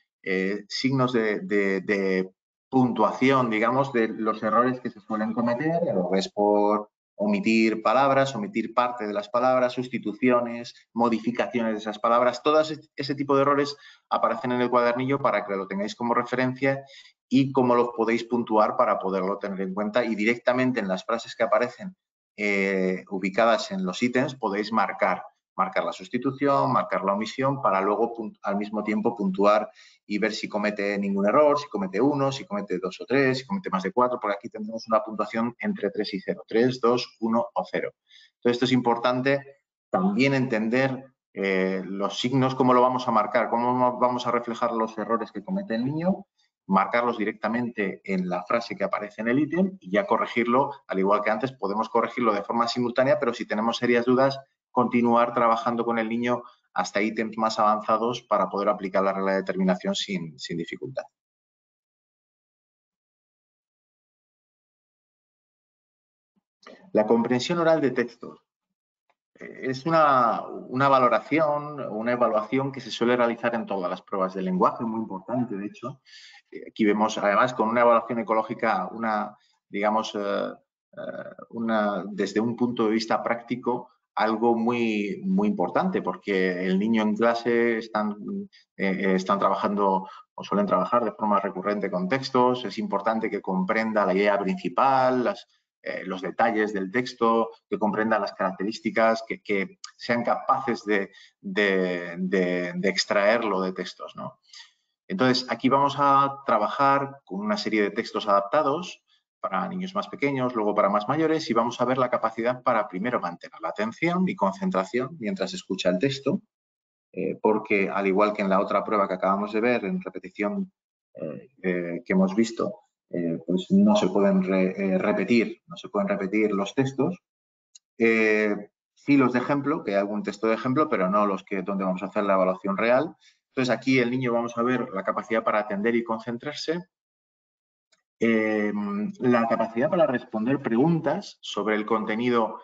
signos de puntuación, digamos, de los errores que se suelen cometer, errores por omitir palabras, omitir parte de las palabras, sustituciones, modificaciones de esas palabras. Todo ese tipo de errores aparecen en el cuadernillo para que lo tengáis como referencia y cómo lo podéis puntuar para poderlo tener en cuenta, y directamente en las frases que aparecen ubicadas en los ítems podéis marcar la sustitución, marcar la omisión, para luego al mismo tiempo puntuar y ver si comete ningún error, si comete 1, si comete 2 o 3, si comete más de 4. Por aquí tendremos una puntuación entre 3 y 0, 3, 2, 1 o 0. Entonces, esto es importante también entender los signos, cómo lo vamos a marcar, cómo vamos a reflejar los errores que comete el niño, marcarlos directamente en la frase que aparece en el ítem y ya corregirlo. Al igual que antes, podemos corregirlo de forma simultánea, pero si tenemos serias dudas, continuar trabajando con el niño hasta ítems más avanzados para poder aplicar la regla de determinación sin dificultad. La comprensión oral de textos. Es una valoración, una evaluación que se suele realizar en todas las pruebas de lenguaje, muy importante, de hecho. Aquí vemos, además, con una evaluación ecológica, desde un punto de vista práctico, algo muy, muy importante, porque el niño en clase están trabajando o suelen trabajar de forma recurrente con textos. Es importante que comprenda la idea principal, los detalles del texto, que comprendan las características, que sean capaces de extraerlo de textos, ¿no? Entonces, aquí vamos a trabajar con una serie de textos adaptados para niños más pequeños, luego para más mayores, y vamos a ver la capacidad para primero mantener la atención y concentración mientras escucha el texto, porque al igual que en la otra prueba que acabamos de ver, en repetición que hemos visto, pues no se pueden repetir los textos. Sí los de ejemplo, que hay algún texto de ejemplo, pero no los que donde vamos a hacer la evaluación real. Entonces, aquí el niño vamos a ver la capacidad para atender y concentrarse, la capacidad para responder preguntas sobre el contenido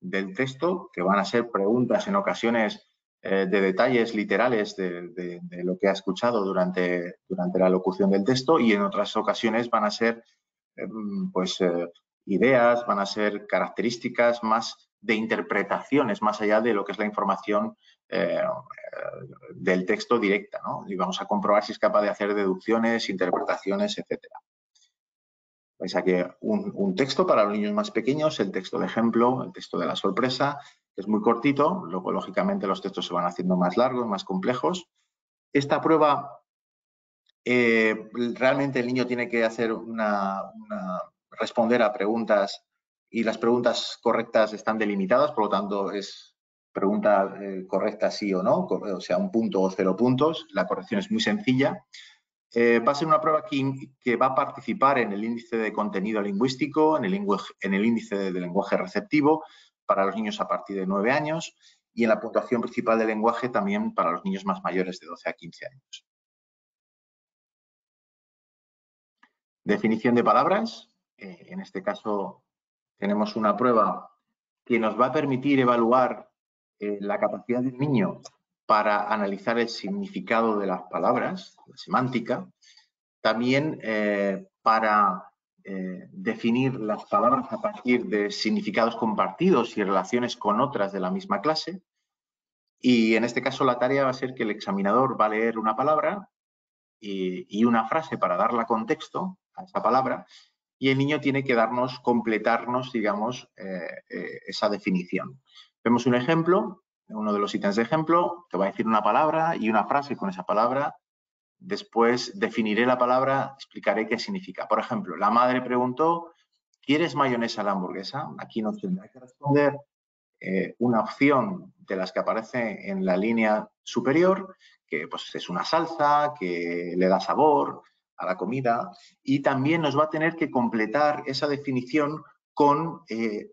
del texto, que van a ser preguntas en ocasiones de detalles literales de lo que ha escuchado durante la locución del texto, y en otras ocasiones van a ser ideas, van a ser características más de interpretaciones, más allá de lo que es la información del texto directa, ¿no? Y vamos a comprobar si es capaz de hacer deducciones, interpretaciones, etcétera. Vais aquí un texto para los niños más pequeños, el texto de ejemplo, el texto de la sorpresa, que es muy cortito. Luego, lógicamente, los textos se van haciendo más largos, más complejos. Esta prueba, realmente el niño tiene que hacer responder a preguntas, y las preguntas correctas están delimitadas, por lo tanto, es pregunta correcta sí o no, o sea, 1 punto o 0 puntos. La corrección es muy sencilla. Va a ser una prueba que va a participar en el índice de contenido lingüístico, en el índice de lenguaje receptivo para los niños a partir de 9 años, y en la puntuación principal del lenguaje también para los niños más mayores de 12 a 15 años. Definición de palabras. En este caso tenemos una prueba que nos va a permitir evaluar la capacidad del niño para analizar el significado de las palabras, la semántica. También para definir las palabras a partir de significados compartidos y relaciones con otras de la misma clase. Y en este caso la tarea va a ser que el examinador va a leer una palabra y una frase para darle contexto a esa palabra, y el niño tiene que completarnos, digamos, esa definición. Vemos un ejemplo, uno de los ítems de ejemplo, te va a decir una palabra y una frase con esa palabra. Después definiré la palabra, explicaré qué significa. Por ejemplo, la madre preguntó, ¿quieres mayonesa a la hamburguesa? Aquí nos tendrá que responder una opción de las que aparece en la línea superior, que pues, es una salsa, que le da sabor a la comida, y también nos va a tener que completar esa definición con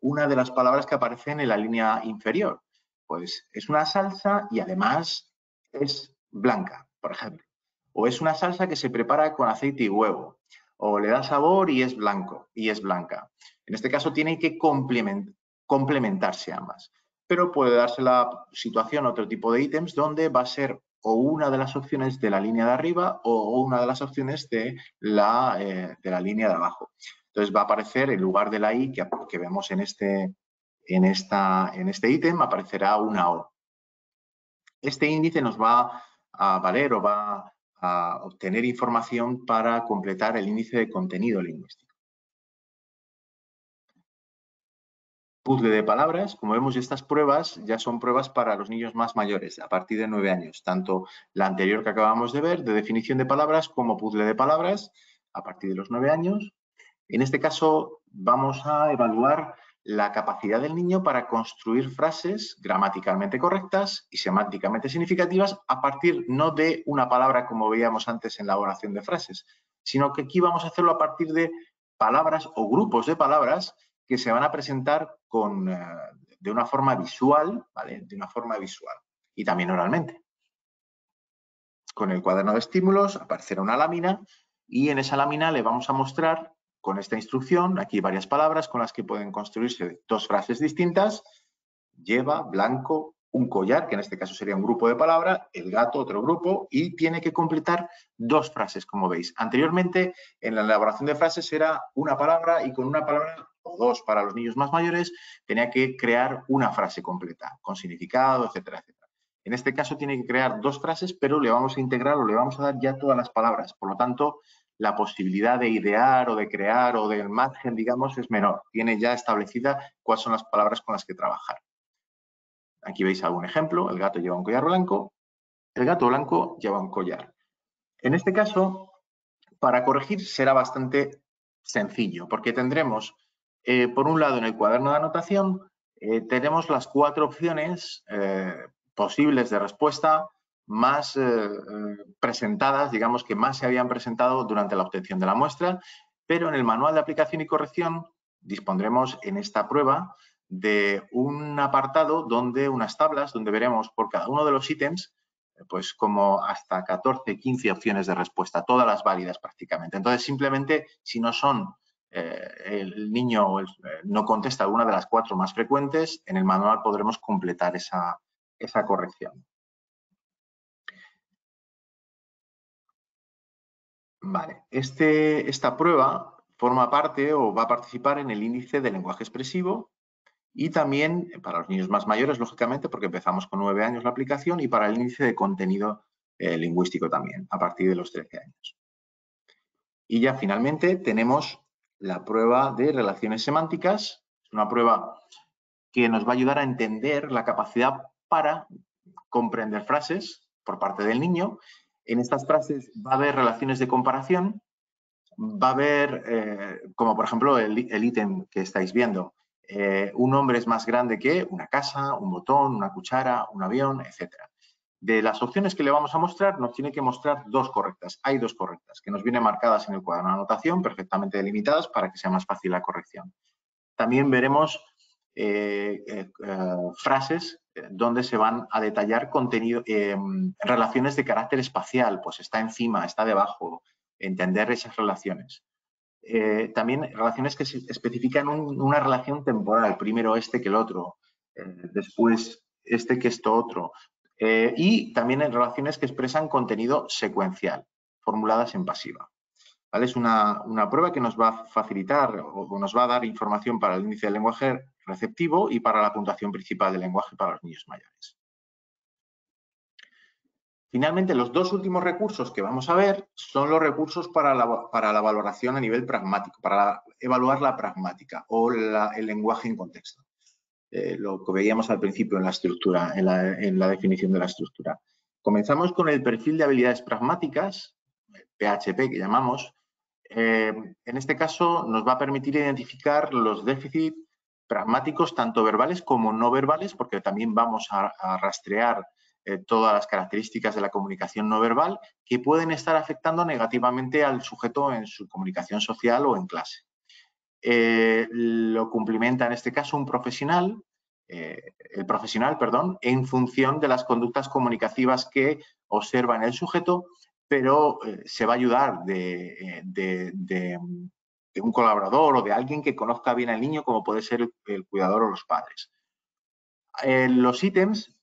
una de las palabras que aparecen en la línea inferior. Pues es una salsa y además es blanca, por ejemplo. O es una salsa que se prepara con aceite y huevo. O le da sabor y es blanco y es blanca. En este caso tiene que complementarse ambas. Pero puede darse la situación, otro tipo de ítems, donde va a ser o una de las opciones de la línea de arriba o una de las opciones de la línea de abajo. Entonces va a aparecer, en lugar de la I que vemos en este ítem, aparecerá una O. Este índice nos va a valer o va a obtener información para completar el índice de contenido lingüístico. Puzzle de palabras. Como vemos, estas pruebas ya son pruebas para los niños más mayores, a partir de 9 años. Tanto la anterior que acabamos de ver, de definición de palabras, como puzzle de palabras, a partir de los 9 años. En este caso, vamos a evaluar la capacidad del niño para construir frases gramaticalmente correctas y semánticamente significativas a partir no de una palabra, como veíamos antes en la elaboración de frases, sino que aquí vamos a hacerlo a partir de palabras o grupos de palabras que se van a presentar de una forma visual, ¿vale? De una forma visual y también oralmente. Con el cuaderno de estímulos aparecerá una lámina y en esa lámina le vamos a mostrar con esta instrucción, aquí varias palabras con las que pueden construirse 2 frases distintas. Lleva, blanco, un collar, que en este caso sería un grupo de palabra, el gato, otro grupo, y tiene que completar 2 frases, como veis. Anteriormente, en la elaboración de frases era una palabra y con una palabra o 2 para los niños más mayores tenía que crear una frase completa, con significado, etcétera, etcétera. En este caso tiene que crear 2 frases, pero le vamos a integrar o le vamos a dar ya todas las palabras. Por lo tanto, la posibilidad de idear o de crear o del margen, digamos, es menor. Tiene ya establecida cuáles son las palabras con las que trabajar. Aquí veis algún ejemplo. El gato lleva un collar blanco. El gato blanco lleva un collar. En este caso, para corregir será bastante sencillo, porque tendremos, por un lado, en el cuaderno de anotación, tenemos las 4 opciones posibles de respuesta más presentadas, digamos que más se habían presentado durante la obtención de la muestra, pero en el manual de aplicación y corrección dispondremos en esta prueba de un apartado donde unas tablas donde veremos por cada uno de los ítems pues como hasta 14, 15 opciones de respuesta, todas las válidas prácticamente. Entonces, simplemente si no son, el niño no contesta alguna de las 4 más frecuentes, en el manual podremos completar esa corrección. Vale, esta prueba forma parte o va a participar en el índice de lenguaje expresivo y también para los niños más mayores, lógicamente, porque empezamos con 9 años la aplicación, y para el índice de contenido lingüístico también, a partir de los 13 años. Y ya finalmente tenemos la prueba de relaciones semánticas. Es una prueba que nos va a ayudar a entender la capacidad para comprender frases por parte del niño. En estas frases va a haber relaciones de comparación, va a haber, como por ejemplo el ítem que estáis viendo, un hombre es más grande que una casa, un botón, una cuchara, un avión, etc. De las opciones que le vamos a mostrar, nos tiene que mostrar 2 correctas. Hay 2 correctas que nos vienen marcadas en el cuaderno de anotación, perfectamente delimitadas para que sea más fácil la corrección. También veremos frases donde se van a detallar contenido, relaciones de carácter espacial, pues está encima, está debajo, entender esas relaciones. También relaciones que se especifican una relación temporal, primero este que el otro, después este que esto otro, y también en relaciones que expresan contenido secuencial, formuladas en pasiva. ¿Vale? Es una prueba que nos va a facilitar o nos va a dar información para el índice del lenguaje receptivo y para la puntuación principal del lenguaje para los niños mayores. Finalmente, los 2 últimos recursos que vamos a ver son los recursos para la valoración a nivel pragmático, para evaluar la pragmática o el lenguaje en contexto. Lo que veíamos al principio en la estructura, en la definición de la estructura. Comenzamos con el perfil de habilidades pragmáticas, PHP que llamamos. En este caso nos va a permitir identificar los déficits pragmáticos, tanto verbales como no verbales, porque también vamos a rastrear todas las características de la comunicación no verbal que pueden estar afectando negativamente al sujeto en su comunicación social o en clase. Lo cumplimenta en este caso un profesional, en función de las conductas comunicativas que observa en el sujeto, pero se va a ayudar de un colaborador o de alguien que conozca bien al niño, como puede ser el cuidador o los padres. Los ítems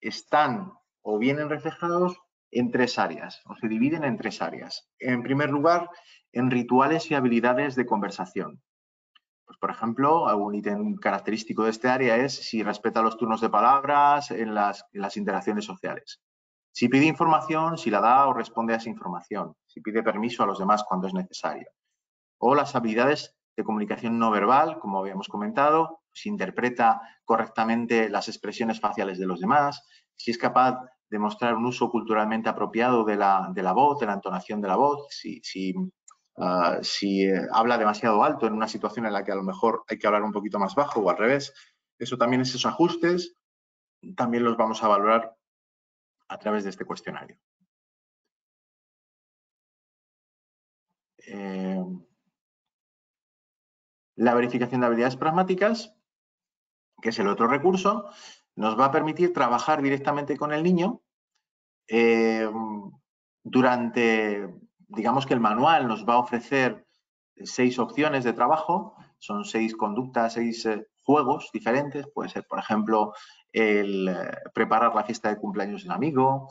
están o vienen reflejados en 3 áreas, o se dividen en 3 áreas. En primer lugar, en rituales y habilidades de conversación. Pues, por ejemplo, algún ítem característico de este área es si respeta los turnos de palabras en las interacciones sociales. Si pide información, si la da o responde a esa información. Si pide permiso a los demás cuando es necesario. O las habilidades de comunicación no verbal, como habíamos comentado, si interpreta correctamente las expresiones faciales de los demás, si es capaz de mostrar un uso culturalmente apropiado de la voz, de la entonación de la voz, si habla demasiado alto en una situación en la que a lo mejor hay que hablar un poquito más bajo o al revés. Eso también, esos ajustes, también los vamos a valorar a través de este cuestionario. La verificación de habilidades pragmáticas, que es el otro recurso, nos va a permitir trabajar directamente con el niño digamos que el manual nos va a ofrecer 6 opciones de trabajo, son 6 conductas, 6 juegos diferentes. Puede ser, por ejemplo, el preparar la fiesta de cumpleaños de un amigo,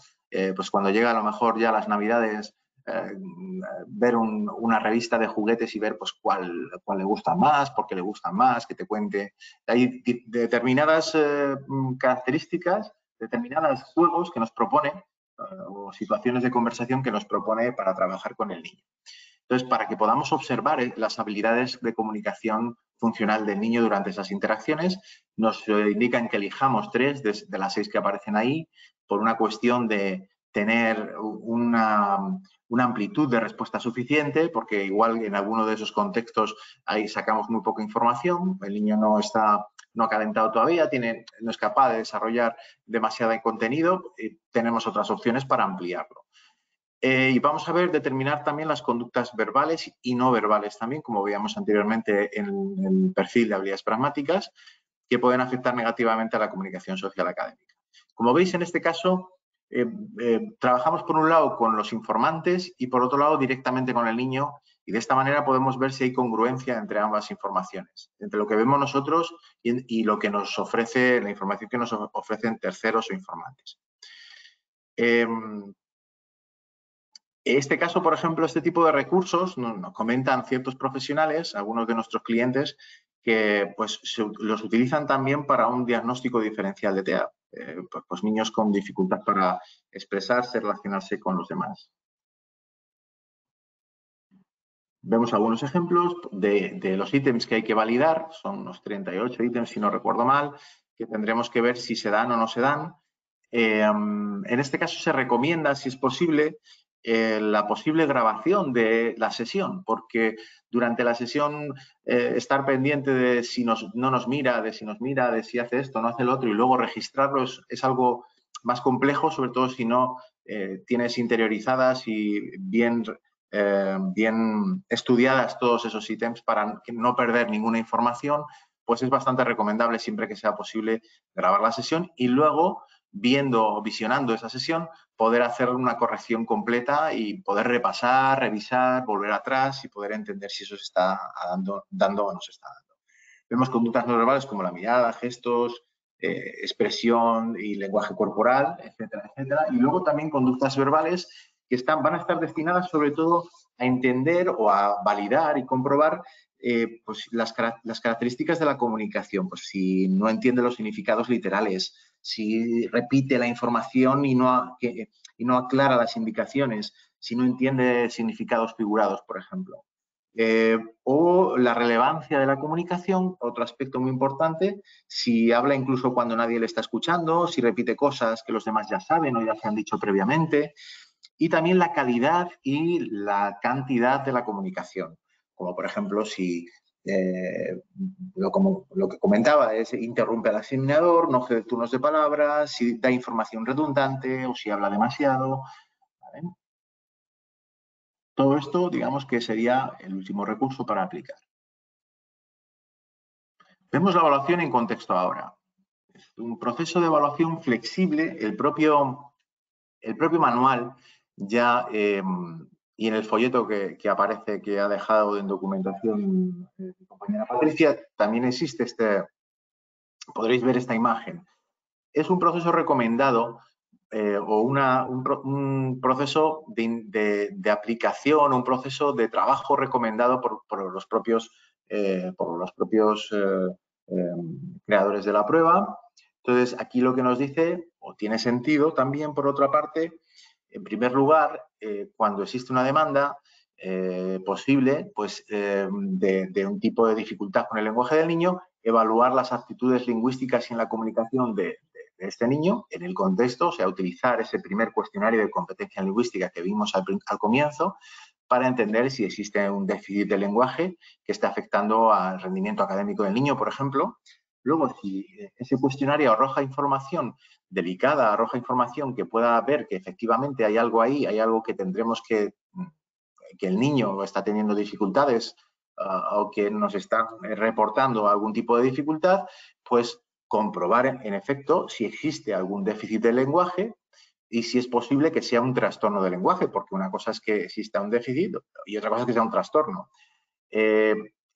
pues cuando llega a lo mejor ya las Navidades, ver una revista de juguetes y ver pues cuál le gusta más, por qué le gustan más, que te cuente. Hay determinadas características, determinados juegos que nos propone o situaciones de conversación que nos propone para trabajar con el niño. Entonces, para que podamos observar las habilidades de comunicación funcional del niño durante esas interacciones, nos indican que elijamos 3 de las 6 que aparecen ahí, por una cuestión de tener una amplitud de respuesta suficiente, porque igual en alguno de esos contextos ahí sacamos muy poca información, el niño no ha calentado todavía, no es capaz de desarrollar demasiado contenido, tenemos otras opciones para ampliarlo. Y vamos a determinar también las conductas verbales y no verbales también, como veíamos anteriormente en el perfil de habilidades pragmáticas, que pueden afectar negativamente a la comunicación social académica. Como veis, en este caso, trabajamos por un lado con los informantes y por otro lado directamente con el niño, y de esta manera podemos ver si hay congruencia entre ambas informaciones, entre lo que vemos nosotros y lo que nos ofrece, la información que nos ofrecen terceros o informantes. En este caso, por ejemplo, este tipo de recursos nos comentan ciertos profesionales, algunos de nuestros clientes, que pues, los utilizan también para un diagnóstico diferencial de TEA. Pues niños con dificultad para expresarse, relacionarse con los demás. Vemos algunos ejemplos de los ítems que hay que validar, son unos 38 ítems si no recuerdo mal, que tendremos que ver si se dan o no se dan. En este caso se recomienda, si es posible, la posible grabación de la sesión, porque durante la sesión estar pendiente de si no nos mira, de si hace esto, no hace lo otro y luego registrarlo es algo más complejo, sobre todo si no tienes interiorizadas y bien estudiadas todos esos ítems para no perder ninguna información, pues es bastante recomendable siempre que sea posible grabar la sesión y luego visionando esa sesión, poder hacer una corrección completa y poder repasar, revisar, volver atrás y poder entender si eso se está dando o no se está dando. Vemos conductas no verbales como la mirada, gestos, expresión y lenguaje corporal, etcétera, etcétera. Y luego también conductas verbales que van a estar destinadas sobre todo a entender o a validar y comprobar pues las características de la comunicación, pues si no entiende los significados literales, si repite la información y no aclara las indicaciones, si no entiende significados figurados, por ejemplo. O la relevancia de la comunicación, otro aspecto muy importante, si habla incluso cuando nadie le está escuchando, si repite cosas que los demás ya saben o ya se han dicho previamente, y también la calidad y la cantidad de la comunicación, como por ejemplo si lo que comentaba es interrumpe al examinador, no cede turnos de palabras, si da información redundante o si habla demasiado. ¿Vale? Todo esto, digamos que sería el último recurso para aplicar. Vemos la evaluación en contexto ahora. Es un proceso de evaluación flexible, el propio manual ya y en el folleto que aparece, que ha dejado en documentación mi compañera Patricia, también existe podréis ver esta imagen. Es un proceso recomendado o un proceso de aplicación, un proceso de trabajo recomendado por los propios creadores de la prueba. Entonces, aquí lo que nos dice, o tiene sentido también, por otra parte, en primer lugar, cuando existe una demanda posible pues, de un tipo de dificultad con el lenguaje del niño, evaluar las aptitudes lingüísticas y en la comunicación de este niño en el contexto, o sea, utilizar ese primer cuestionario de competencia lingüística que vimos al comienzo para entender si existe un déficit de lenguaje que está afectando al rendimiento académico del niño, por ejemplo. Luego, si ese cuestionario arroja información delicada, arroja información que pueda ver que efectivamente hay algo ahí, hay algo que tendremos que el niño está teniendo dificultades o que nos están reportando algún tipo de dificultad, pues comprobar en efecto si existe algún déficit de lenguaje y si es posible que sea un trastorno de lenguaje, porque una cosa es que exista un déficit y otra cosa es que sea un trastorno.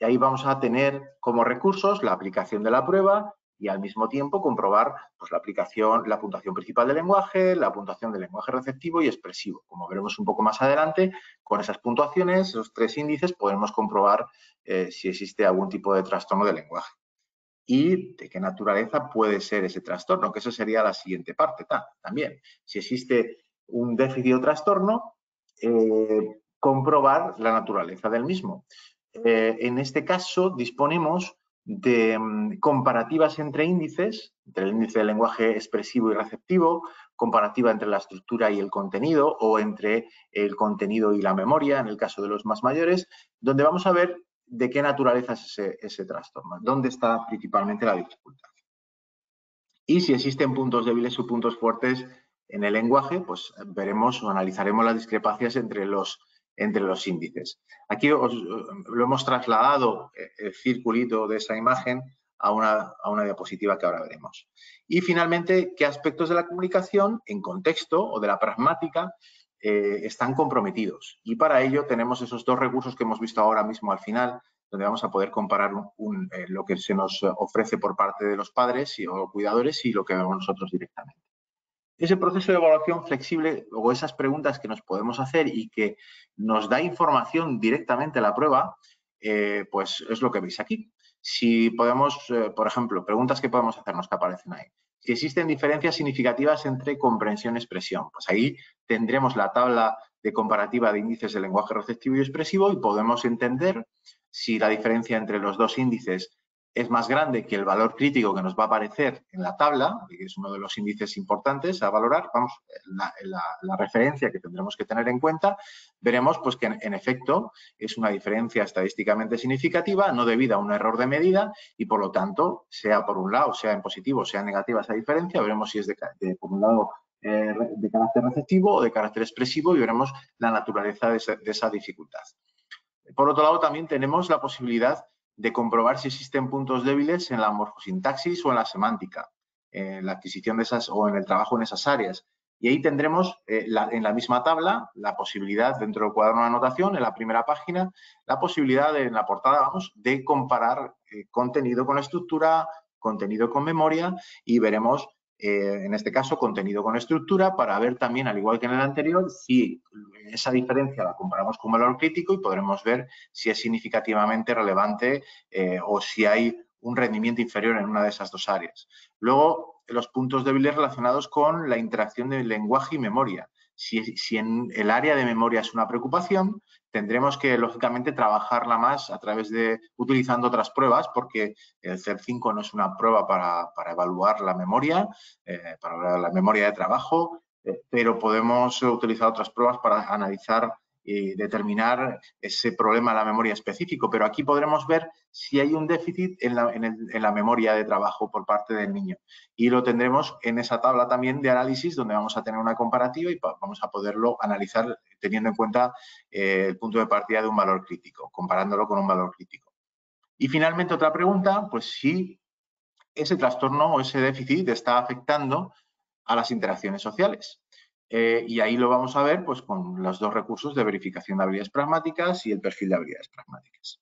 Ahí vamos a tener como recursos la aplicación de la prueba y al mismo tiempo comprobar pues, la puntuación principal del lenguaje, la puntuación del lenguaje receptivo y expresivo. Como veremos un poco más adelante, con esas puntuaciones, esos tres índices, podemos comprobar si existe algún tipo de trastorno del lenguaje. Y de qué naturaleza puede ser ese trastorno, que eso sería la siguiente parte también. Si existe un déficit o trastorno, comprobar la naturaleza del mismo. En este caso, disponemos de comparativas entre índices, entre el índice de lenguaje expresivo y receptivo, comparativa entre la estructura y el contenido o entre el contenido y la memoria, en el caso de los más mayores, donde vamos a ver de qué naturaleza es ese trastorno, dónde está principalmente la dificultad. Y si existen puntos débiles o puntos fuertes en el lenguaje, pues veremos o analizaremos las discrepancias entre los índices. Aquí lo hemos trasladado, el circulito de esa imagen, a una diapositiva que ahora veremos. Y finalmente, qué aspectos de la comunicación en contexto o de la pragmática están comprometidos. Y para ello tenemos esos dos recursos que hemos visto ahora mismo al final, donde vamos a poder comparar lo que se nos ofrece por parte de los padres o cuidadores y lo que vemos nosotros directamente. Ese proceso de evaluación flexible o esas preguntas que nos podemos hacer y que nos da información directamente a la prueba, pues es lo que veis aquí. Si podemos, por ejemplo, preguntas que podemos hacernos que aparecen ahí. Si existen diferencias significativas entre comprensión y expresión, pues ahí tendremos la tabla de comparativa de índices de lenguaje receptivo y expresivo y podemos entender si la diferencia entre los dos índices es más grande que el valor crítico que nos va a aparecer en la tabla, que es uno de los índices importantes a valorar. Vamos, la referencia que tendremos que tener en cuenta, veremos pues, que en efecto es una diferencia estadísticamente significativa, no debida a un error de medida y, por lo tanto, sea por un lado, sea en positivo, sea en negativa esa diferencia, veremos si es por un lado de carácter receptivo o de carácter expresivo y veremos la naturaleza de esa dificultad. Por otro lado, también tenemos la posibilidad de comprobar si existen puntos débiles en la morfosintaxis o en la semántica, en la adquisición de esas o en el trabajo en esas áreas. Y ahí tendremos en la misma tabla la posibilidad, dentro del cuaderno de anotación, en la primera página, la posibilidad en la portada, vamos, de comparar contenido con estructura, contenido con memoria y veremos, en este caso, contenido con estructura para ver también, al igual que en el anterior, si esa diferencia la comparamos con valor crítico y podremos ver si es significativamente relevante o si hay un rendimiento inferior en una de esas dos áreas. Luego, los puntos débiles relacionados con la interacción de lenguaje y memoria. Si en el área de memoria es una preocupación, tendremos que, lógicamente, trabajarla más a través de utilizando otras pruebas, porque el CER5 no es una prueba para evaluar la memoria, para evaluar la memoria de trabajo, pero podemos utilizar otras pruebas para analizar y determinar ese problema de la memoria específico, pero aquí podremos ver si hay un déficit en la memoria de trabajo por parte del niño. Y lo tendremos en esa tabla también de análisis donde vamos a tener una comparativa y vamos a poderlo analizar teniendo en cuenta el punto de partida de un valor crítico, comparándolo con un valor crítico. Y finalmente otra pregunta, pues si ese trastorno o ese déficit está afectando a las interacciones sociales. Y ahí lo vamos a ver pues, con los dos recursos de verificación de habilidades pragmáticas y el perfil de habilidades pragmáticas.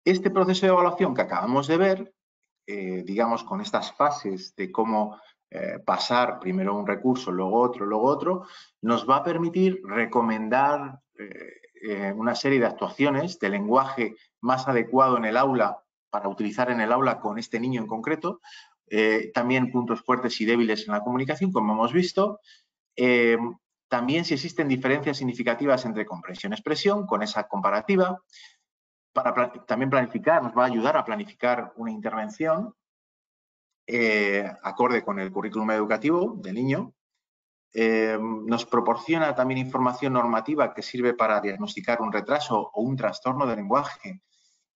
Este proceso de evaluación que acabamos de ver, digamos, con estas fases de cómo pasar primero un recurso, luego otro, nos va a permitir recomendar una serie de actuaciones de lenguaje más adecuado en el aula para utilizar en el aula con este niño en concreto. También puntos fuertes y débiles en la comunicación, como hemos visto. También si existen diferencias significativas entre comprensión y expresión, con esa comparativa. También planificar, nos va a ayudar a planificar una intervención acorde con el currículum educativo del niño. Nos proporciona también información normativa que sirve para diagnosticar un retraso o un trastorno de lenguaje.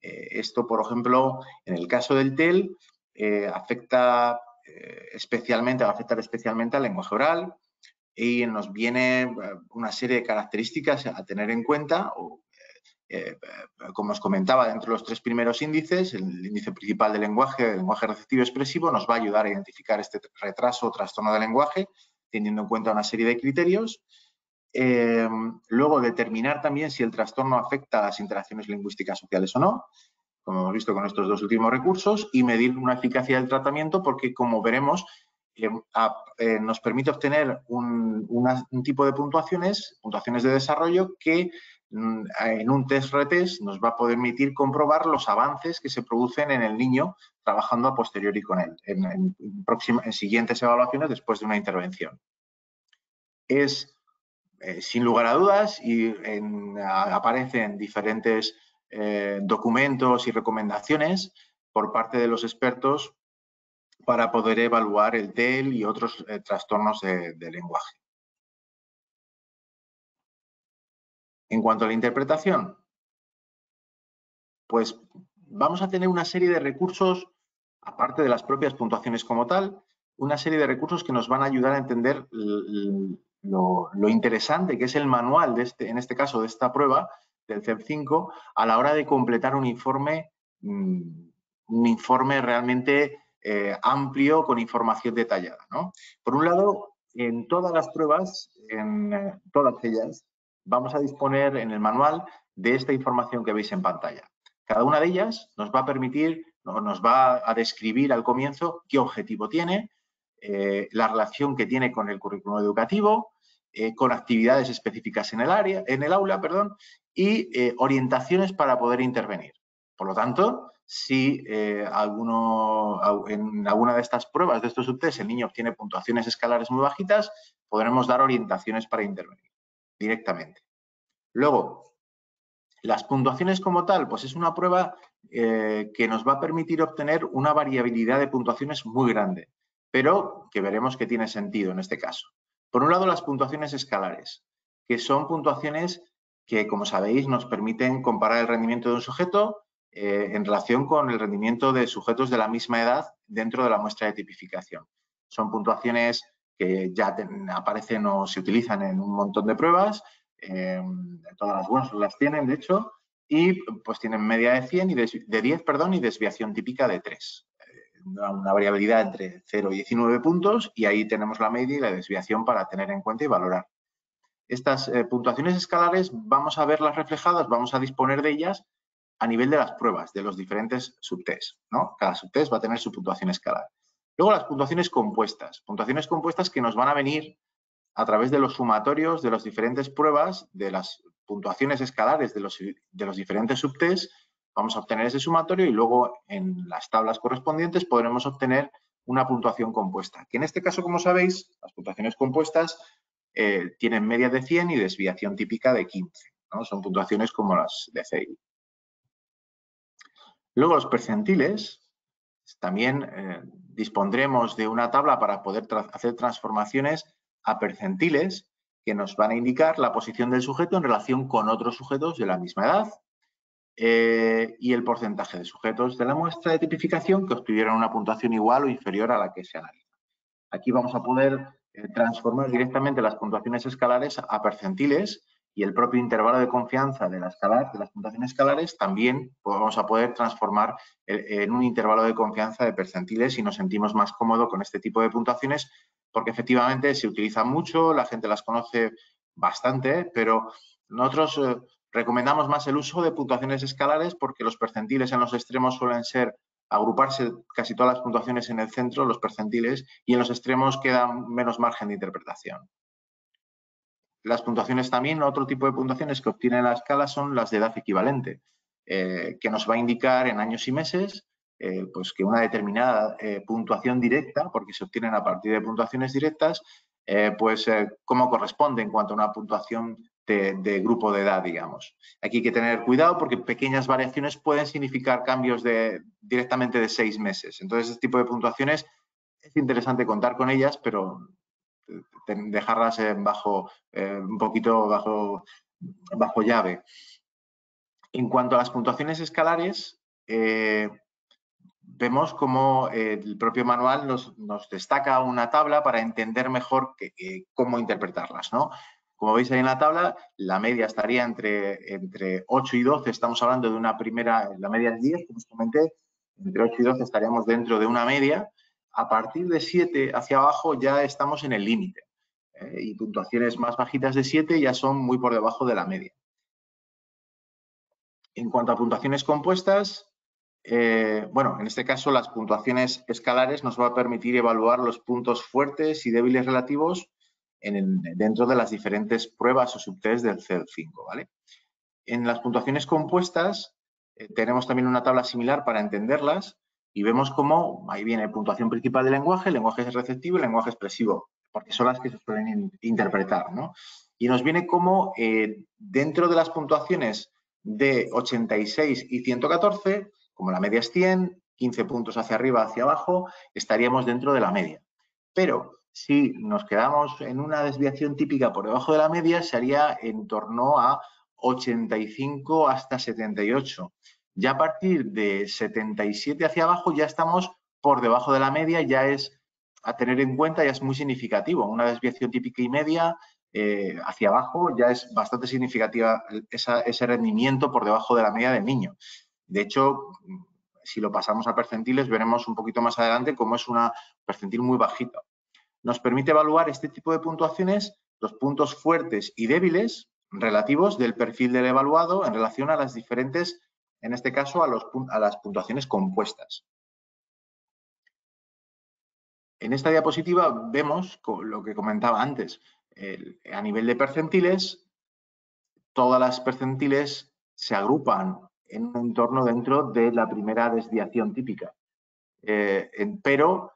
Esto, por ejemplo, en el caso del TEL, va a afectar especialmente al lenguaje oral y nos viene una serie de características a tener en cuenta. Como os comentaba, dentro de los tres primeros índices, el índice principal de lenguaje, el lenguaje receptivo expresivo, nos va a ayudar a identificar este retraso o trastorno de lenguaje, teniendo en cuenta una serie de criterios. Luego, determinar también si el trastorno afecta a las interacciones lingüísticas sociales o no, como hemos visto con estos dos últimos recursos, y medir una eficacia del tratamiento porque, como veremos, nos permite obtener un tipo de puntuaciones de desarrollo que en un test-retest nos va a permitir comprobar los avances que se producen en el niño trabajando a posteriori con él, en siguientes evaluaciones después de una intervención. Es, sin lugar a dudas, y aparece en diferentes documentos y recomendaciones por parte de los expertos para poder evaluar el TEL y otros trastornos de lenguaje. En cuanto a la interpretación, pues vamos a tener una serie de recursos, aparte de las propias puntuaciones como tal, una serie de recursos que nos van a ayudar a entender lo interesante que es el manual, en este caso de esta prueba, del CEP5 a la hora de completar un informe realmente amplio con información detallada, ¿no? Por un lado, en todas las pruebas, en todas ellas, vamos a disponer en el manual de esta información que veis en pantalla. Cada una de ellas nos va a permitir, nos va a describir al comienzo qué objetivo tiene, la relación que tiene con el currículum educativo, con actividades específicas en el aula, y orientaciones para poder intervenir. Por lo tanto, si en alguna de estas pruebas, de estos subtest, el niño obtiene puntuaciones escalares muy bajitas, podremos dar orientaciones para intervenir directamente. Luego, las puntuaciones como tal, pues es una prueba que nos va a permitir obtener una variabilidad de puntuaciones muy grande, pero que veremos que tiene sentido en este caso. Por un lado, las puntuaciones escalares, que son puntuaciones que, como sabéis, nos permiten comparar el rendimiento de un sujeto en relación con el rendimiento de sujetos de la misma edad dentro de la muestra de tipificación. Son puntuaciones que ya aparecen o se utilizan en un montón de pruebas, todas las buenas las tienen, de hecho, y pues tienen media de 100 y de 10, y desviación típica de 3. Una variabilidad entre 0 y 19 puntos y ahí tenemos la media y la desviación para tener en cuenta y valorar. Estas puntuaciones escalares vamos a verlas reflejadas, vamos a disponer de ellas a nivel de las pruebas, de los diferentes subtests, ¿no? Cada subtest va a tener su puntuación escalar. Luego las puntuaciones compuestas que nos van a venir a través de los sumatorios de las diferentes pruebas, de las puntuaciones escalares de los diferentes subtests, vamos a obtener ese sumatorio y luego en las tablas correspondientes podremos obtener una puntuación compuesta, que en este caso, como sabéis, las puntuaciones compuestas tienen media de 100 y desviación típica de 15, ¿no? Son puntuaciones como las de CEI. Luego los percentiles, también dispondremos de una tabla para poder hacer transformaciones a percentiles que nos van a indicar la posición del sujeto en relación con otros sujetos de la misma edad y el porcentaje de sujetos de la muestra de tipificación que obtuvieron una puntuación igual o inferior a la que se analiza. Aquí vamos a poder transformar directamente las puntuaciones escalares a percentiles y el propio intervalo de confianza de las puntuaciones escalares también vamos a poder transformar en un intervalo de confianza de percentiles y nos sentimos más cómodos con este tipo de puntuaciones porque efectivamente se utilizan mucho, la gente las conoce bastante, pero nosotros recomendamos más el uso de puntuaciones escalares porque los percentiles en los extremos suelen ser agruparse casi todas las puntuaciones en el centro, los percentiles, y en los extremos queda menos margen de interpretación. Las puntuaciones también, otro tipo de puntuaciones que obtiene la escala son las de edad equivalente, que nos va a indicar en años y meses pues que una determinada puntuación directa, porque se obtienen a partir de puntuaciones directas, cómo corresponde en cuanto a una puntuación de grupo de edad, digamos. Aquí hay que tener cuidado porque pequeñas variaciones pueden significar cambios directamente de 6 meses. Entonces, este tipo de puntuaciones es interesante contar con ellas, pero dejarlas un poquito bajo llave. En cuanto a las puntuaciones escalares, vemos cómo el propio manual nos destaca una tabla para entender mejor cómo interpretarlas, ¿no? Como veis ahí en la tabla, la media estaría entre 8 y 12, estamos hablando de una primera, la media es 10, como os comenté, entre 8 y 12 estaríamos dentro de una media, a partir de 7 hacia abajo ya estamos en el límite y puntuaciones más bajitas de 7 ya son muy por debajo de la media. En cuanto a puntuaciones compuestas, en este caso las puntuaciones escalares nos va a permitir evaluar los puntos fuertes y débiles relativos dentro de las diferentes pruebas o subtests del CEP5, ¿vale? En las puntuaciones compuestas tenemos también una tabla similar para entenderlas y vemos cómo ahí viene puntuación principal del lenguaje, el lenguaje receptivo y el lenguaje expresivo, porque son las que se suelen interpretar, ¿no? Y nos viene cómo dentro de las puntuaciones de 86 y 114, como la media es 100, 15 puntos hacia arriba, hacia abajo, estaríamos dentro de la media. Pero si nos quedamos en una desviación típica por debajo de la media, sería en torno a 85 hasta 78. Ya a partir de 77 hacia abajo ya estamos por debajo de la media, ya es a tener en cuenta, ya es muy significativo. Una desviación típica y media hacia abajo ya es bastante significativa ese rendimiento por debajo de la media del niño. De hecho, si lo pasamos a percentiles, veremos un poquito más adelante cómo es una percentil muy bajita. Nos permite evaluar este tipo de puntuaciones, los puntos fuertes y débiles relativos del perfil del evaluado en relación a las diferentes, en este caso, a las puntuaciones compuestas. En esta diapositiva vemos lo que comentaba antes. A nivel de percentiles, todas las percentiles se agrupan en un entorno dentro de la primera desviación típica. Pero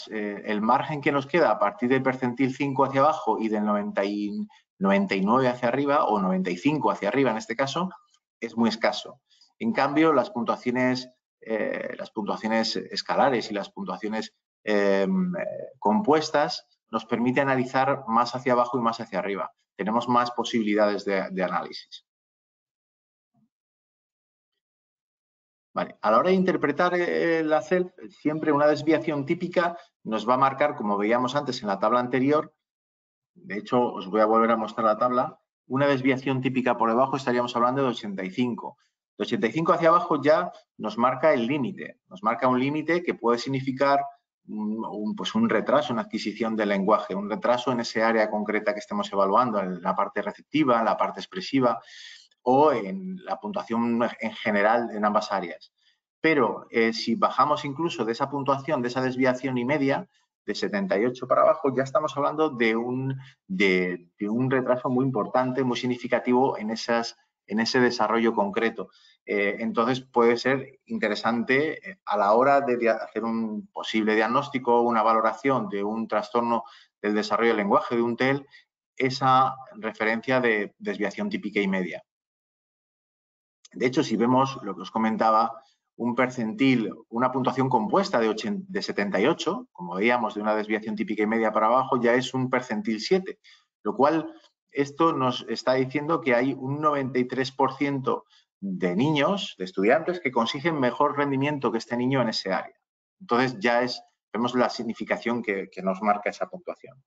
el margen que nos queda a partir del percentil 5 hacia abajo y del 99 hacia arriba, o 95 hacia arriba en este caso, es muy escaso. En cambio, las puntuaciones escalares y las puntuaciones compuestas nos permite analizar más hacia abajo y más hacia arriba. Tenemos más posibilidades de análisis. Vale. A la hora de interpretar la CELF, siempre una desviación típica nos va a marcar, como veíamos antes en la tabla anterior, de hecho os voy a volver a mostrar la tabla, una desviación típica por debajo estaríamos hablando de 85. De 85 hacia abajo ya nos marca el límite, nos marca un límite que puede significar un retraso en adquisición del lenguaje, un retraso en ese área concreta que estemos evaluando, en la parte receptiva, en la parte expresiva o en la puntuación en general en ambas áreas. Pero si bajamos incluso de esa puntuación, de esa desviación y media, de 78 para abajo, ya estamos hablando de un retraso muy importante, muy significativo en ese desarrollo concreto. Entonces, puede ser interesante a la hora de hacer un posible diagnóstico, una valoración de un trastorno del desarrollo del lenguaje, de un TEL, esa referencia de desviación típica y media. De hecho, si vemos lo que os comentaba, un percentil, una puntuación compuesta de 78, como veíamos, de una desviación típica y media para abajo, ya es un percentil 7, lo cual esto nos está diciendo que hay un 93% de niños, de estudiantes, que consiguen mejor rendimiento que este niño en ese área. Entonces, ya vemos la significación que nos marca esa puntuación.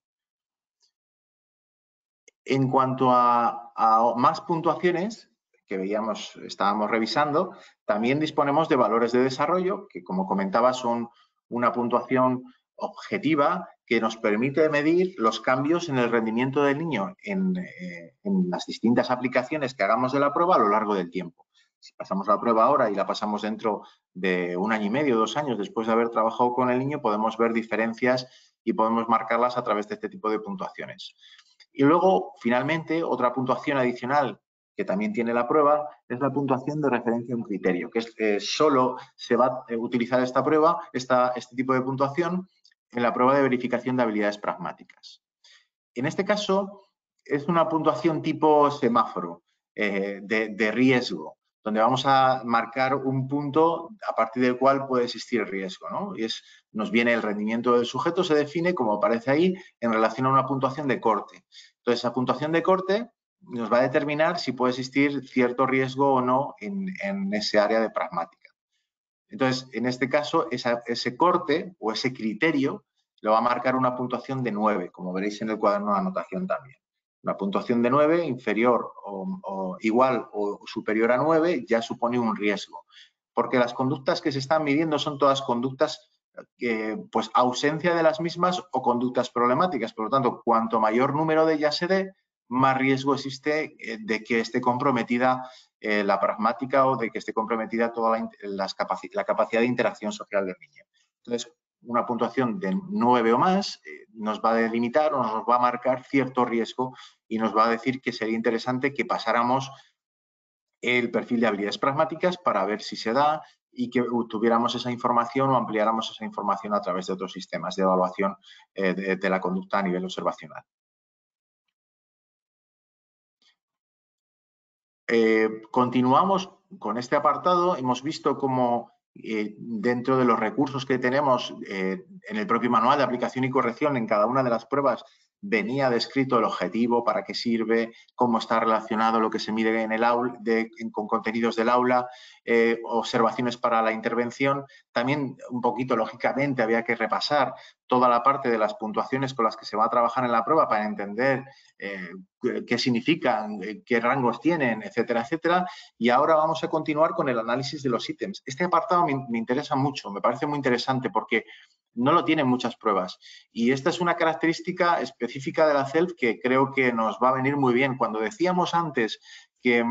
En cuanto a más puntuaciones que estábamos revisando, también disponemos de valores de desarrollo, que como comentaba son una puntuación objetiva que nos permite medir los cambios en el rendimiento del niño en las distintas aplicaciones que hagamos de la prueba a lo largo del tiempo. Si pasamos la prueba ahora y la pasamos dentro de 1 año y medio, 2 años después de haber trabajado con el niño, podemos ver diferencias y podemos marcarlas a través de este tipo de puntuaciones. Y luego, finalmente, otra puntuación adicional que también tiene la prueba es la puntuación de referencia a un criterio, que solo se va a utilizar esta prueba, este tipo de puntuación, en la prueba de verificación de habilidades pragmáticas. En este caso, es una puntuación tipo semáforo, de riesgo, donde vamos a marcar un punto a partir del cual puede existir riesgo, ¿no? Y nos viene el rendimiento del sujeto, se define, como aparece ahí, en relación a una puntuación de corte. Entonces, esa puntuación de corte nos va a determinar si puede existir cierto riesgo o no en ese área de pragmática. Entonces, en este caso, ese corte o ese criterio lo va a marcar una puntuación de 9, como veréis en el cuaderno de anotación también. Una puntuación de 9 inferior o igual o superior a 9 ya supone un riesgo, porque las conductas que se están midiendo son todas conductas pues ausencia de las mismas o conductas problemáticas. Por lo tanto, cuanto mayor número de ellas se dé, más riesgo existe de que esté comprometida la pragmática o de que esté comprometida toda la capacidad de interacción social del niño. Entonces, una puntuación de 9 o más nos va a delimitar o nos va a marcar cierto riesgo y nos va a decir que sería interesante que pasáramos el perfil de habilidades pragmáticas para ver si se da y que tuviéramos esa información o ampliáramos esa información a través de otros sistemas de evaluación de la conducta a nivel observacional. Continuamos con este apartado. Hemos visto cómo dentro de los recursos que tenemos en el propio manual de aplicación y corrección en cada una de las pruebas venía descrito el objetivo, para qué sirve, cómo está relacionado lo que se mide en el aula, con contenidos del aula, observaciones para la intervención. También un poquito, lógicamente, había que repasar toda la parte de las puntuaciones con las que se va a trabajar en la prueba para entender qué significan, qué rangos tienen, etcétera, etcétera. Y ahora vamos a continuar con el análisis de los ítems. Este apartado me interesa mucho, me parece muy interesante porque no lo tienen muchas pruebas. Y esta es una característica específica de la CELF que creo que nos va a venir muy bien. Cuando decíamos antes que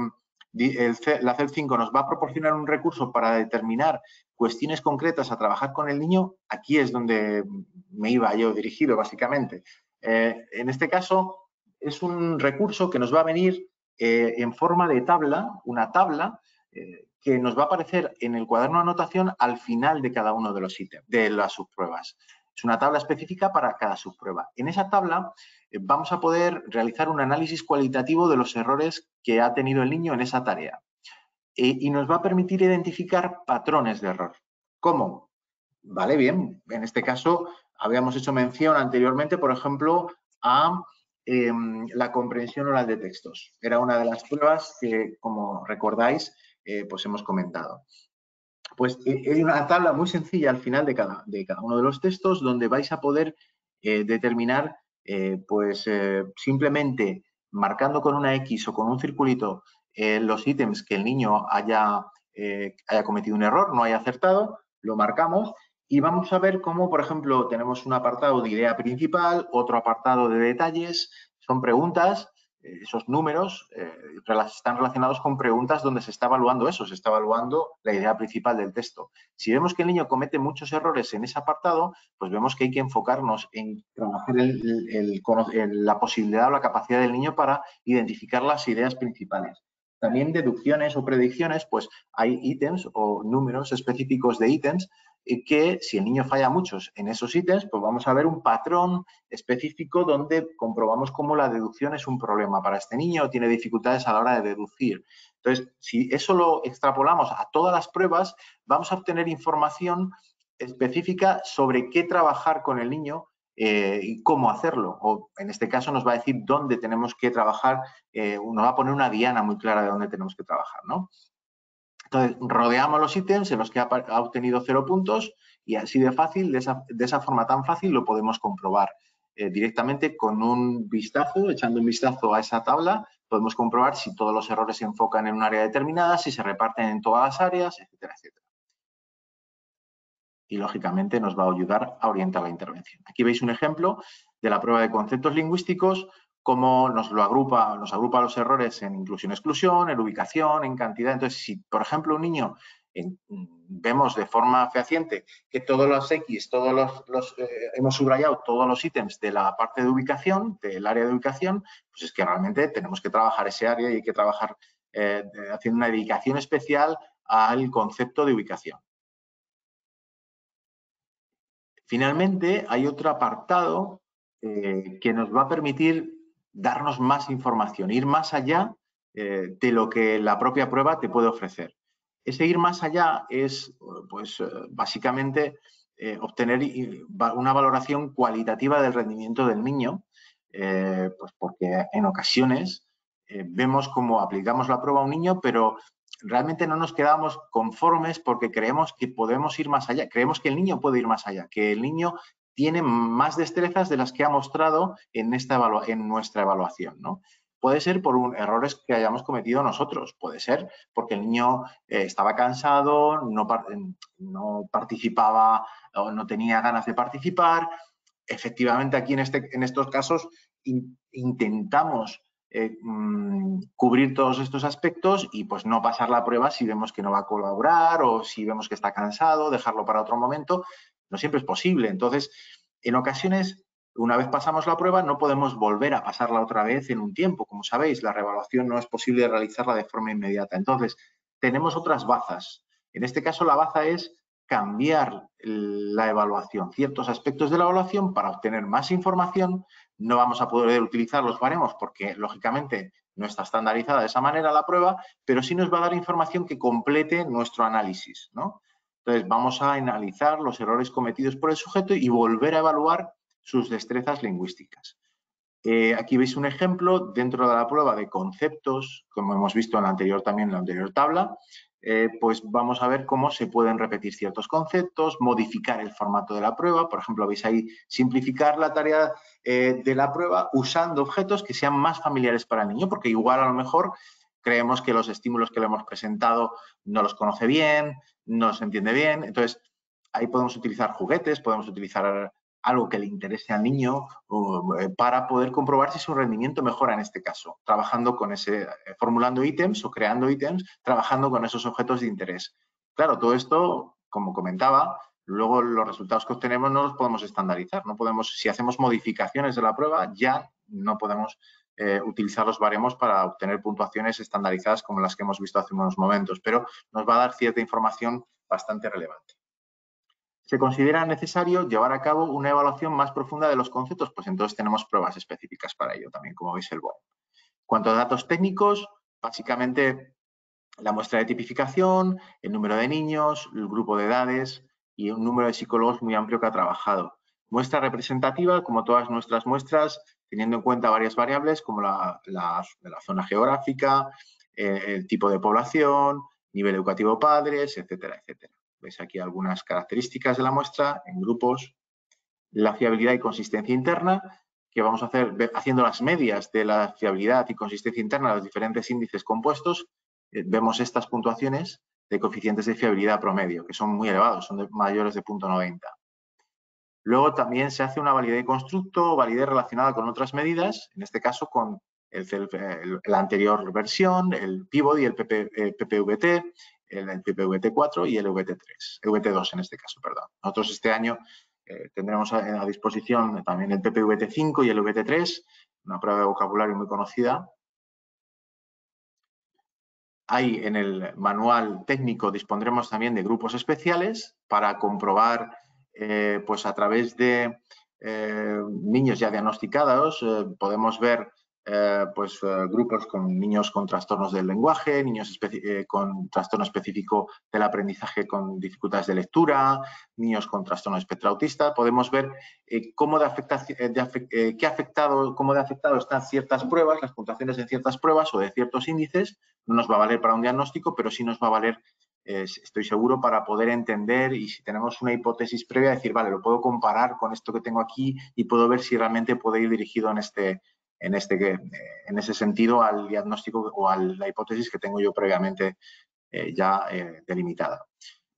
la CELF 5 nos va a proporcionar un recurso para determinar cuestiones concretas a trabajar con el niño, aquí es donde me iba yo dirigido, básicamente. En este caso, es un recurso que nos va a venir en forma de tabla, una tabla que nos va a aparecer en el cuaderno de anotación al final de cada uno de los ítems, de las subpruebas. Es una tabla específica para cada subprueba. En esa tabla vamos a poder realizar un análisis cualitativo de los errores que ha tenido el niño en esa tarea. Y nos va a permitir identificar patrones de error. ¿Cómo? Vale, bien. En este caso, habíamos hecho mención anteriormente, por ejemplo, a la comprensión oral de textos. Era una de las pruebas que, como recordáis, pues hemos comentado. Pues hay una tabla muy sencilla al final de cada uno de los textos donde vais a poder determinar, simplemente marcando con una X o con un circulito los ítems que el niño haya cometido un error, no haya acertado, lo marcamos y vamos a ver cómo, por ejemplo, tenemos un apartado de idea principal, otro apartado de detalles, son preguntas. Esos números están relacionados con preguntas donde se está evaluando eso, se está evaluando la idea principal del texto. Si vemos que el niño comete muchos errores en ese apartado, pues vemos que hay que enfocarnos en trabajar la posibilidad o la capacidad del niño para identificar las ideas principales. También deducciones o predicciones, pues hay ítems o números específicos de ítems que si el niño falla muchos en esos ítems, pues vamos a ver un patrón específico donde comprobamos cómo la deducción es un problema para este niño, tiene dificultades a la hora de deducir. Entonces, si eso lo extrapolamos a todas las pruebas, vamos a obtener información específica sobre qué trabajar con el niño y cómo hacerlo. O en este caso nos va a decir dónde tenemos que trabajar, nos va a poner una diana muy clara de dónde tenemos que trabajar, ¿no? Entonces, rodeamos los ítems en los que ha obtenido 0 puntos y así de fácil, de esa forma tan fácil, lo podemos comprobar directamente con un vistazo, echando un vistazo a esa tabla, podemos comprobar si todos los errores se enfocan en un área determinada, si se reparten en todas las áreas, etcétera, etcétera. Y, lógicamente, nos va a ayudar a orientar la intervención. Aquí veis un ejemplo de la prueba de conceptos lingüísticos, cómo nos agrupa los errores en inclusión-exclusión, en ubicación, en cantidad. Entonces, si, por ejemplo, un niño vemos de forma fehaciente que todos los X, hemos subrayado todos los ítems de la parte de ubicación, del área de ubicación, pues es que realmente tenemos que trabajar ese área y hay que trabajar haciendo una dedicación especial al concepto de ubicación. Finalmente, hay otro apartado que nos va a permitir darnos más información, ir más allá de lo que la propia prueba te puede ofrecer. Ese ir más allá es, básicamente, obtener una valoración cualitativa del rendimiento del niño, pues porque en ocasiones vemos cómo aplicamos la prueba a un niño, pero realmente no nos quedamos conformes porque creemos que podemos ir más allá, creemos que el niño puede ir más allá, que el niño tiene más destrezas de las que ha mostrado en nuestra evaluación, ¿no? Puede ser por errores que hayamos cometido nosotros, puede ser porque el niño estaba cansado, no participaba o no tenía ganas de participar. Efectivamente, aquí en estos casos intentamos cubrir todos estos aspectos y pues no pasar la prueba si vemos que no va a colaborar o si vemos que está cansado, dejarlo para otro momento. No siempre es posible. Entonces, en ocasiones, una vez pasamos la prueba, no podemos volver a pasarla otra vez en un tiempo. Como sabéis, la reevaluación no es posible realizarla de forma inmediata. Entonces, tenemos otras bazas. En este caso, la baza es cambiar la evaluación, ciertos aspectos de la evaluación para obtener más información. No vamos a poder utilizar los baremos porque, lógicamente, no está estandarizada de esa manera la prueba, pero sí nos va a dar información que complete nuestro análisis, ¿no? Entonces, vamos a analizar los errores cometidos por el sujeto y volver a evaluar sus destrezas lingüísticas. Aquí veis un ejemplo dentro de la prueba de conceptos, como hemos visto en la anterior, también en la anterior tabla. Pues vamos a ver cómo se pueden repetir ciertos conceptos, modificar el formato de la prueba. Por ejemplo, veis ahí simplificar la tarea de la prueba usando objetos que sean más familiares para el niño, porque igual a lo mejor creemos que los estímulos que le hemos presentado no los conoce bien, no los entiende bien. Entonces, ahí podemos utilizar juguetes, podemos utilizar algo que le interese al niño para poder comprobar si su rendimiento mejora en este caso, trabajando con ese, formulando ítems o creando ítems, trabajando con esos objetos de interés. Claro, todo esto, como comentaba, luego los resultados que obtenemos no los podemos estandarizar, no podemos, si hacemos modificaciones de la prueba, ya no podemos utilizar los baremos para obtener puntuaciones estandarizadas como las que hemos visto hace unos momentos, pero nos va a dar cierta información bastante relevante. ¿Se considera necesario llevar a cabo una evaluación más profunda de los conceptos? Pues entonces tenemos pruebas específicas para ello también, como veis el BOM. En cuanto a datos técnicos, básicamente la muestra de tipificación, el número de niños, el grupo de edades y un número de psicólogos muy amplio que ha trabajado. Muestra representativa, como todas nuestras muestras, teniendo en cuenta varias variables como la zona geográfica, el tipo de población, nivel educativo padres, etcétera, etcétera. Veis aquí algunas características de la muestra en grupos. La fiabilidad y consistencia interna, que vamos a hacer haciendo las medias de la fiabilidad y consistencia interna de los diferentes índices compuestos. Vemos estas puntuaciones de coeficientes de fiabilidad promedio, que son muy elevados, son mayores de 0.90. Luego también se hace una validez de constructo, validez relacionada con otras medidas, en este caso con la anterior versión, el Peabody, el PPVT, el PPVT4 y el VT2 en este caso, perdón. Nosotros este año tendremos a disposición también el PPVT5 y el VT3, una prueba de vocabulario muy conocida. Ahí en el manual técnico dispondremos también de grupos especiales para comprobar pues a través de niños ya diagnosticados, podemos ver grupos con niños con trastornos del lenguaje, niños con trastorno específico del aprendizaje con dificultades de lectura, niños con trastorno espectro autista. Podemos ver cómo de afectado están ciertas pruebas, las puntuaciones en ciertas pruebas o de ciertos índices. No nos va a valer para un diagnóstico, pero sí nos va a valer, estoy seguro, para poder entender y si tenemos una hipótesis previa, decir, vale, lo puedo comparar con esto que tengo aquí y puedo ver si realmente puede ir dirigido en ese sentido al diagnóstico o a la hipótesis que tengo yo previamente delimitada.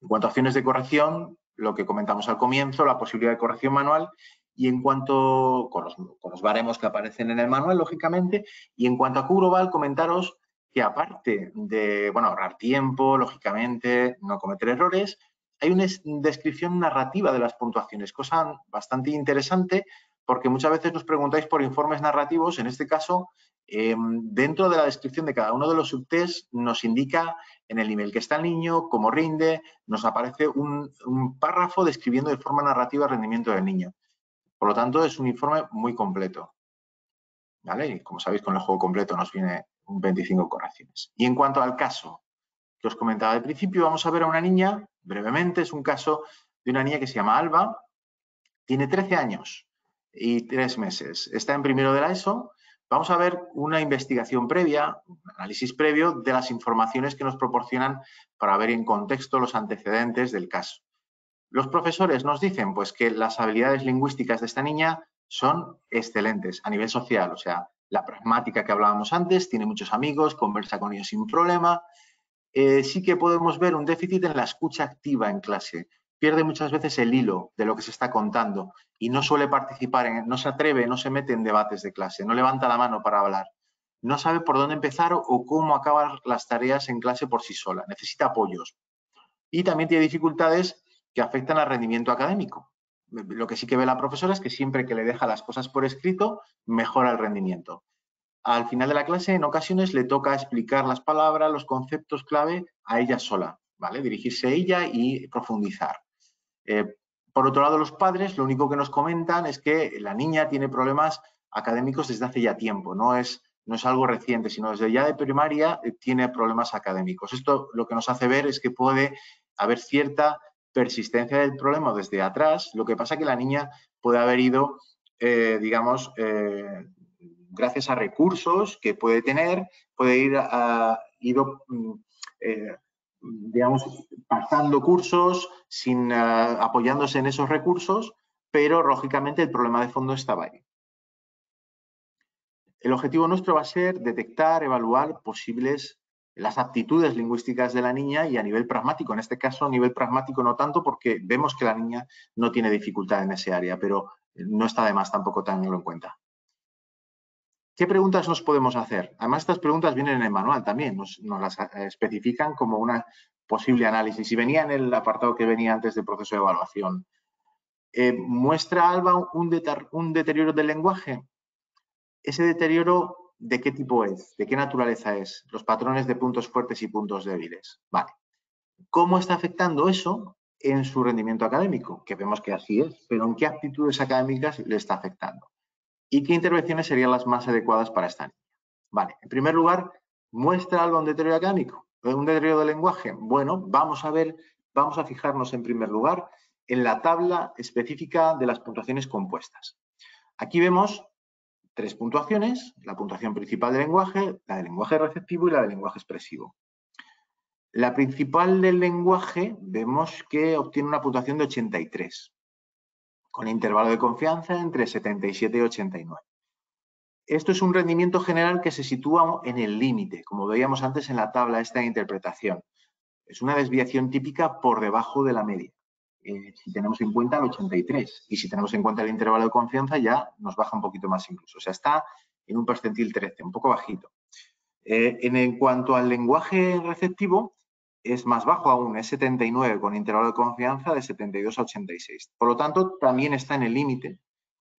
En cuanto a acciones de corrección, lo que comentamos al comienzo, la posibilidad de corrección manual y en cuanto, con los baremos que aparecen en el manual, lógicamente, y en cuanto a Q-Global, comentaros que aparte de, ahorrar tiempo, lógicamente, no cometer errores, hay una descripción narrativa de las puntuaciones, cosa bastante interesante porque muchas veces nos preguntáis por informes narrativos. En este caso, dentro de la descripción de cada uno de los subtests nos indica en el nivel que está el niño, cómo rinde, nos aparece un párrafo describiendo de forma narrativa el rendimiento del niño. Por lo tanto, es un informe muy completo. ¿Vale? Y como sabéis, con el juego completo nos viene 25 correcciones. Y en cuanto al caso que os comentaba al principio, vamos a ver a una niña, brevemente, es un caso de una niña que se llama Alba, tiene 13 años y 3 meses, está en primero de la ESO. Vamos a ver una investigación previa, un análisis previo de las informaciones que nos proporcionan para ver en contexto los antecedentes del caso. Los profesores nos dicen pues, que las habilidades lingüísticas de esta niña son excelentes a nivel social, o sea, la pragmática que hablábamos antes, tiene muchos amigos, conversa con ellos sin problema. Sí que podemos ver un déficit en la escucha activa en clase. Pierde muchas veces el hilo de lo que se está contando y no suele participar, no se atreve, no se mete en debates de clase, no levanta la mano para hablar. No sabe por dónde empezar o cómo acabar las tareas en clase por sí sola. Necesita apoyos. Y también tiene dificultades que afectan al rendimiento académico. Lo que sí que ve la profesora es que siempre que le deja las cosas por escrito, mejora el rendimiento. Al final de la clase, en ocasiones, le toca explicar las palabras, los conceptos clave a ella sola, ¿vale? Dirigirse a ella y profundizar. Por otro lado, los padres lo único que nos comentan es que la niña tiene problemas académicos desde hace ya tiempo, no es algo reciente, sino desde ya de primaria tiene problemas académicos. Esto lo que nos hace ver es que puede haber cierta persistencia del problema desde atrás, lo que pasa que la niña puede haber ido, gracias a recursos que puede tener, puede ir digamos, pasando cursos sin apoyándose en esos recursos, pero lógicamente el problema de fondo estaba ahí. El objetivo nuestro va a ser detectar, evaluar las aptitudes lingüísticas de la niña y a nivel pragmático. En este caso, a nivel pragmático no tanto porque vemos que la niña no tiene dificultad en ese área, pero no está de más tampoco tenerlo en cuenta. ¿Qué preguntas nos podemos hacer? Además, estas preguntas vienen en el manual también, nos las especifican como una posible análisis. Y venía en el apartado que venía antes del proceso de evaluación. ¿Muestra Alba un deterioro del lenguaje? ¿Ese deterioro de qué tipo es? ¿De qué naturaleza es? Los patrones de puntos fuertes y puntos débiles. Vale. ¿Cómo está afectando eso en su rendimiento académico? Que vemos que así es, pero ¿en qué aptitudes académicas le está afectando? ¿Y qué intervenciones serían las más adecuadas para esta niña? Vale, en primer lugar, ¿muestra algo un deterioro académico? ¿Un deterioro del lenguaje? Bueno, vamos a fijarnos en primer lugar en la tabla específica de las puntuaciones compuestas. Aquí vemos 3 puntuaciones, la puntuación principal del lenguaje, la del lenguaje receptivo y la del lenguaje expresivo. La principal del lenguaje vemos que obtiene una puntuación de 83, con intervalo de confianza entre 77 y 89. Esto es un rendimiento general que se sitúa en el límite, como veíamos antes en la tabla esta de interpretación. Es una desviación típica por debajo de la media, si tenemos en cuenta el 83. Y si tenemos en cuenta el intervalo de confianza ya nos baja un poquito más incluso. O sea, está en un percentil 13, un poco bajito. En cuanto al lenguaje receptivo, es más bajo aún, es 79, con intervalo de confianza de 72 a 86. Por lo tanto, también está en el límite.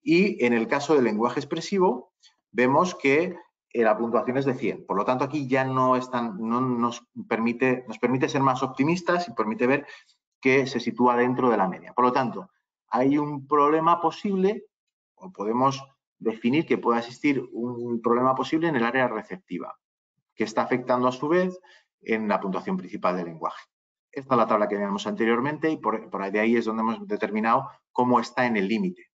Y en el caso del lenguaje expresivo, vemos que la puntuación es de 100. Por lo tanto, aquí ya no nos permite ser más optimistas y permite ver que se sitúa dentro de la media. Por lo tanto, hay un problema posible, o podemos definir que pueda existir un problema posible en el área receptiva, que está afectando a su vez en la puntuación principal del lenguaje. Esta es la tabla que veíamos anteriormente y por ahí es donde hemos determinado cómo está en el límite.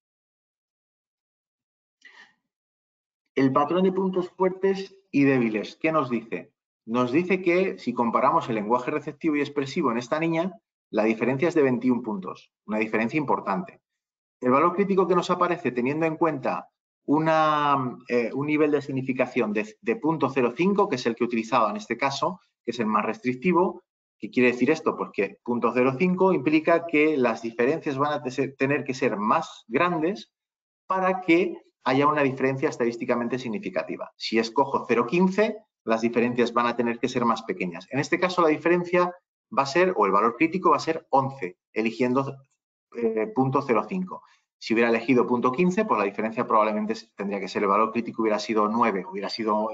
El patrón de puntos fuertes y débiles, ¿qué nos dice? Nos dice que si comparamos el lenguaje receptivo y expresivo en esta niña, la diferencia es de 21 puntos, una diferencia importante. El valor crítico que nos aparece teniendo en cuenta un nivel de significación de 0.05, que es el que he utilizado en este caso, que es el más restrictivo. ¿Qué quiere decir esto? Pues que 0.05 implica que las diferencias van a tener que ser más grandes para que haya una diferencia estadísticamente significativa. Si escojo 0.15, las diferencias van a tener que ser más pequeñas. En este caso, la diferencia va a ser, o el valor crítico va a ser 11, eligiendo 0.05. Si hubiera elegido 0.15, pues la diferencia probablemente tendría que ser, el valor crítico hubiera sido 9, hubiera sido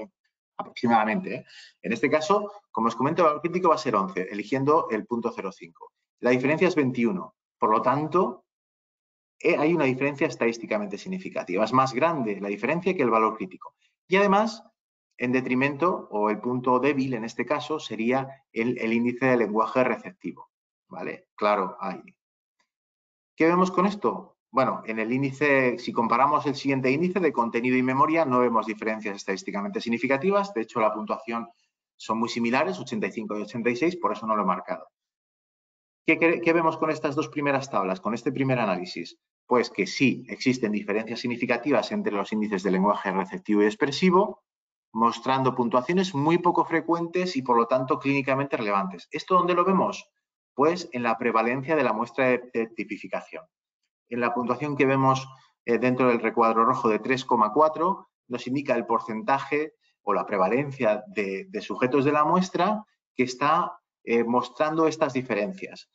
aproximadamente. En este caso, como os comento, el valor crítico va a ser 11, eligiendo el 0.05. La diferencia es 21. Por lo tanto, hay una diferencia estadísticamente significativa. Es más grande la diferencia que el valor crítico. Y además, en detrimento, o el punto débil en este caso, sería el índice de lenguaje receptivo. ¿Vale? Claro, hay. ¿Qué vemos con esto? Bueno, en el índice, si comparamos el siguiente índice de contenido y memoria, no vemos diferencias estadísticamente significativas. De hecho, la puntuación son muy similares, 85 y 86, por eso no lo he marcado. ¿Qué vemos con estas dos primeras tablas, con este primer análisis? Pues que sí existen diferencias significativas entre los índices de lenguaje receptivo y expresivo, mostrando puntuaciones muy poco frecuentes y, por lo tanto, clínicamente relevantes. ¿Esto dónde lo vemos? Pues en la prevalencia de la muestra de tipificación. En la puntuación que vemos dentro del recuadro rojo de 3,4 nos indica el porcentaje o la prevalencia de sujetos de la muestra que está mostrando estas diferencias.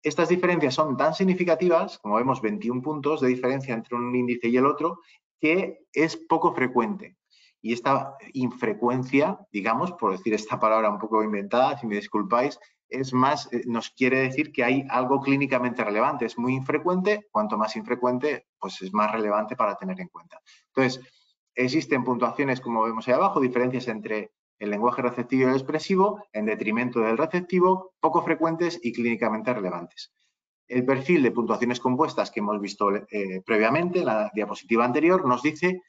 Estas diferencias son tan significativas, como vemos 21 puntos de diferencia entre un índice y el otro, que es poco frecuente. Y esta infrecuencia, digamos, por decir esta palabra un poco inventada, si me disculpáis, es más, nos quiere decir que hay algo clínicamente relevante. Es muy infrecuente, cuanto más infrecuente, pues es más relevante para tener en cuenta. Entonces, existen puntuaciones, como vemos ahí abajo, diferencias entre el lenguaje receptivo y el expresivo, en detrimento del receptivo, poco frecuentes y clínicamente relevantes. El perfil de puntuaciones compuestas que hemos visto previamente en la diapositiva anterior nos dice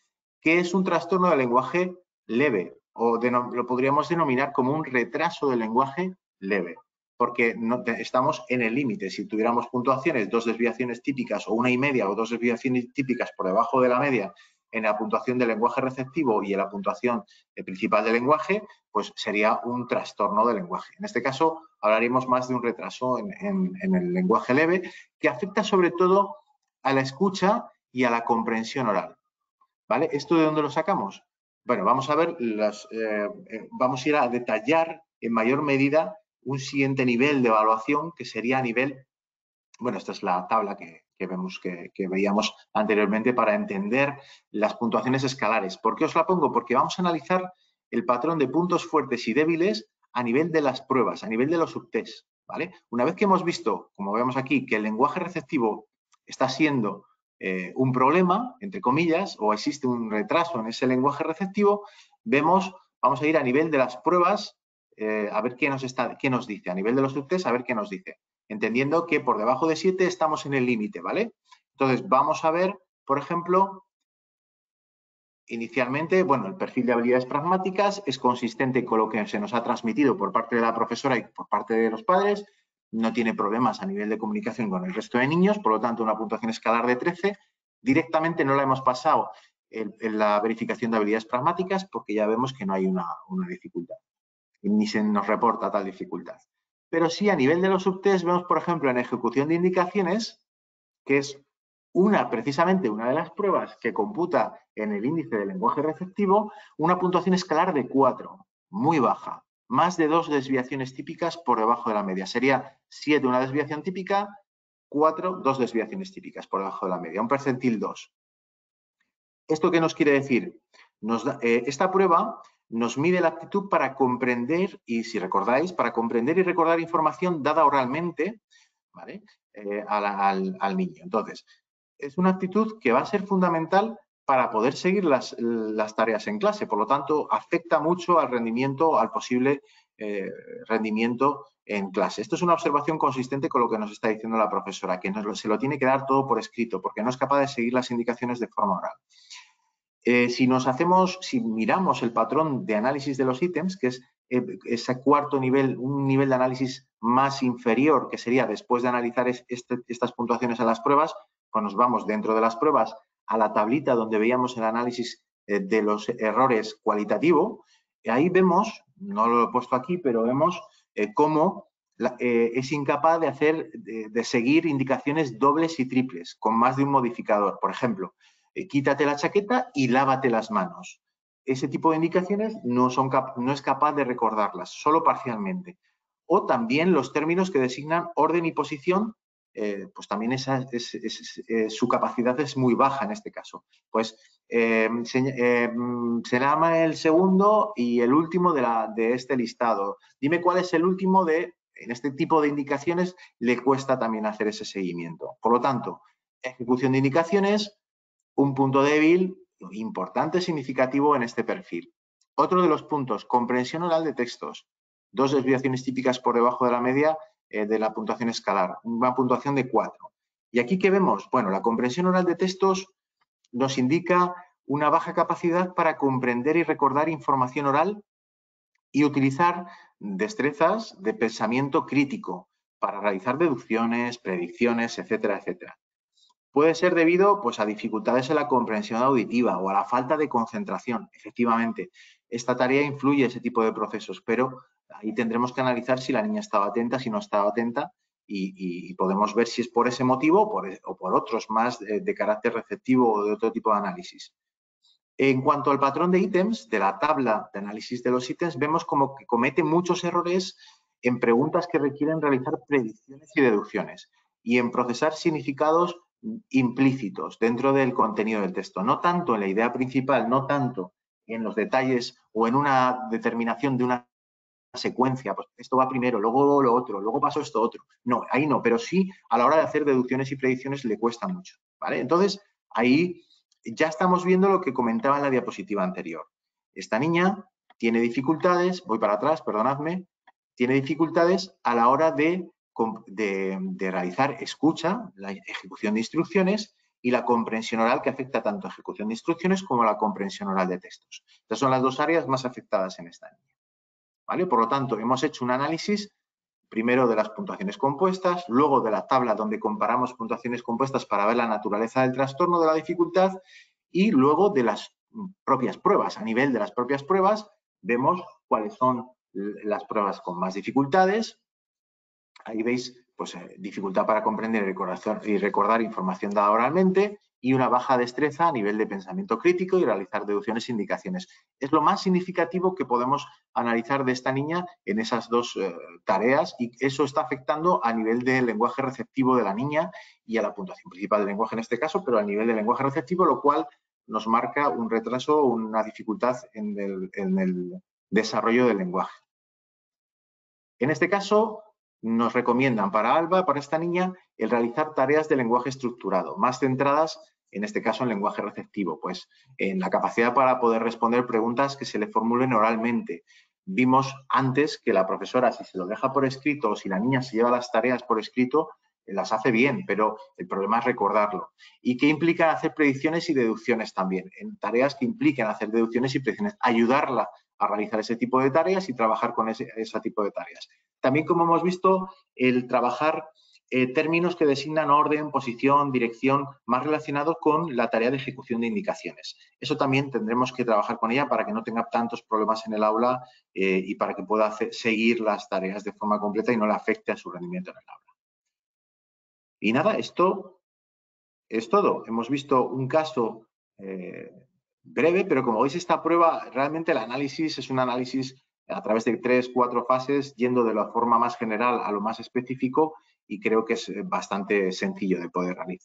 ¿Qué es un trastorno del lenguaje leve? O lo podríamos denominar como un retraso del lenguaje leve, porque estamos en el límite. Si tuviéramos puntuaciones, 2 desviaciones típicas o 1,5 o 2 desviaciones típicas por debajo de la media en la puntuación del lenguaje receptivo y en la puntuación principal del lenguaje, pues sería un trastorno del lenguaje. En este caso, hablaríamos más de un retraso en el lenguaje leve, que afecta sobre todo a la escucha y a la comprensión oral. ¿Vale? ¿Esto de dónde lo sacamos? Bueno, vamos a ver, vamos a ir a detallar en mayor medida un siguiente nivel de evaluación, que sería a nivel, bueno, esta es la tabla que veíamos anteriormente para entender las puntuaciones escalares. ¿Por qué os la pongo? Porque vamos a analizar el patrón de puntos fuertes y débiles a nivel de las pruebas, a nivel de los subtests, ¿vale? Una vez que hemos visto, como vemos aquí, que el lenguaje receptivo está siendo un problema, entre comillas, o existe un retraso en ese lenguaje receptivo, vamos a ir a nivel de las pruebas, a ver qué nos dice, a nivel de los subtests, a ver qué nos dice, entendiendo que por debajo de 7 estamos en el límite, ¿vale? Entonces, vamos a ver, por ejemplo, inicialmente, bueno, el perfil de habilidades pragmáticas es consistente con lo que se nos ha transmitido por parte de la profesora y por parte de los padres, no tiene problemas a nivel de comunicación con el resto de niños, por lo tanto, una puntuación escalar de 13. Directamente no la hemos pasado en la verificación de habilidades pragmáticas porque ya vemos que no hay una dificultad, ni se nos reporta tal dificultad. Pero sí, a nivel de los subtests, vemos, por ejemplo, en ejecución de indicaciones, que es precisamente una de las pruebas que computa en el índice de lenguaje receptivo, una puntuación escalar de 4, muy baja, más de 2 desviaciones típicas por debajo de la media. Sería 7 una desviación típica, 4, 2 desviaciones típicas por debajo de la media, un percentil 2. ¿Esto qué nos quiere decir? Esta prueba nos mide la aptitud para comprender, y si recordáis, para comprender y recordar información dada oralmente, ¿vale? Al niño. Entonces, es una actitud que va a ser fundamental para poder seguir las tareas en clase. Por lo tanto, afecta mucho al rendimiento, al posible rendimiento en clase. Esto es una observación consistente con lo que nos está diciendo la profesora, que se lo tiene que dar todo por escrito, porque no es capaz de seguir las indicaciones de forma oral. Si miramos el patrón de análisis de los ítems, que es ese cuarto nivel, un nivel de análisis más inferior, que sería después de analizar estas puntuaciones a las pruebas, pues nos vamos dentro de las pruebas a la tablita donde veíamos el análisis de los errores cualitativo. Ahí vemos, no lo he puesto aquí, pero vemos cómo es incapaz de seguir indicaciones dobles y triples, con más de un modificador. Por ejemplo, quítate la chaqueta y lávate las manos. Ese tipo de indicaciones no es capaz de recordarlas, solo parcialmente. O también los términos que designan orden y posición, pues también su capacidad es muy baja en este caso. Pues se llama el segundo y el último de este listado. Dime cuál es el último en este tipo de indicaciones, le cuesta también hacer ese seguimiento. Por lo tanto, ejecución de indicaciones, un punto débil importante, significativo en este perfil. Otro de los puntos, comprensión oral de textos. 2 desviaciones típicas por debajo de la media de la puntuación escalar, una puntuación de 4. ¿Y aquí qué vemos? Bueno, la comprensión oral de textos nos indica una baja capacidad para comprender y recordar información oral y utilizar destrezas de pensamiento crítico para realizar deducciones, predicciones, etcétera, etcétera. Puede ser debido pues, a dificultades en la comprensión auditiva o a la falta de concentración. Efectivamente, esta tarea influye en ese tipo de procesos, pero ahí tendremos que analizar si la niña estaba atenta, si no estaba atenta y podemos ver si es por ese motivo o por otros más de carácter receptivo o de otro tipo de análisis. En cuanto al patrón de ítems, de la tabla de análisis de los ítems, vemos como que comete muchos errores en preguntas que requieren realizar predicciones y deducciones y en procesar significados implícitos dentro del contenido del texto, no tanto en la idea principal, no tanto en los detalles o en una determinación de una secuencia, pues esto va primero, luego lo otro, luego pasó esto otro. No, ahí no, pero sí a la hora de hacer deducciones y predicciones le cuesta mucho, ¿vale? Entonces, ahí ya estamos viendo lo que comentaba en la diapositiva anterior. Esta niña tiene dificultades, voy para atrás, perdonadme, tiene dificultades a la hora de realizar escucha, la ejecución de instrucciones y la comprensión oral, que afecta tanto a ejecución de instrucciones como a la comprensión oral de textos. Estas son las dos áreas más afectadas en esta niña, ¿vale? Por lo tanto, hemos hecho un análisis primero de las puntuaciones compuestas, luego de la tabla donde comparamos puntuaciones compuestas para ver la naturaleza del trastorno, de la dificultad, y luego de las propias pruebas. A nivel de las propias pruebas, vemos cuáles son las pruebas con más dificultades. Ahí veis pues, dificultad para comprender y recordar información dada oralmente y una baja destreza a nivel de pensamiento crítico y realizar deducciones e indicaciones. Es lo más significativo que podemos analizar de esta niña en esas dos tareas, y eso está afectando a nivel del lenguaje receptivo de la niña y a la puntuación principal del lenguaje en este caso, pero a nivel del lenguaje receptivo, lo cual nos marca un retraso o una dificultad en el desarrollo del lenguaje. En este caso, nos recomiendan para Alba, para esta niña, el realizar tareas de lenguaje estructurado, más centradas, en este caso, en lenguaje receptivo, pues en la capacidad para poder responder preguntas que se le formulen oralmente. Vimos antes que la profesora, si se lo deja por escrito o si la niña se lleva las tareas por escrito, las hace bien, pero el problema es recordarlo. ¿Y qué implica hacer predicciones y deducciones también? En tareas que implican hacer deducciones y predicciones, ayudarla a realizar ese tipo de tareas y trabajar con ese tipo de tareas. También, como hemos visto, el trabajar términos que designan orden, posición, dirección, más relacionados con la tarea de ejecución de indicaciones. Eso también tendremos que trabajar con ella para que no tenga tantos problemas en el aula y para que pueda seguir las tareas de forma completa y no le afecte a su rendimiento en el aula. Y nada, esto es todo. Hemos visto un caso breve, pero como veis, esta prueba, realmente el análisis es un análisis a través de 3 o 4 fases, yendo de la forma más general a lo más específico, y creo que es bastante sencillo de poder realizar.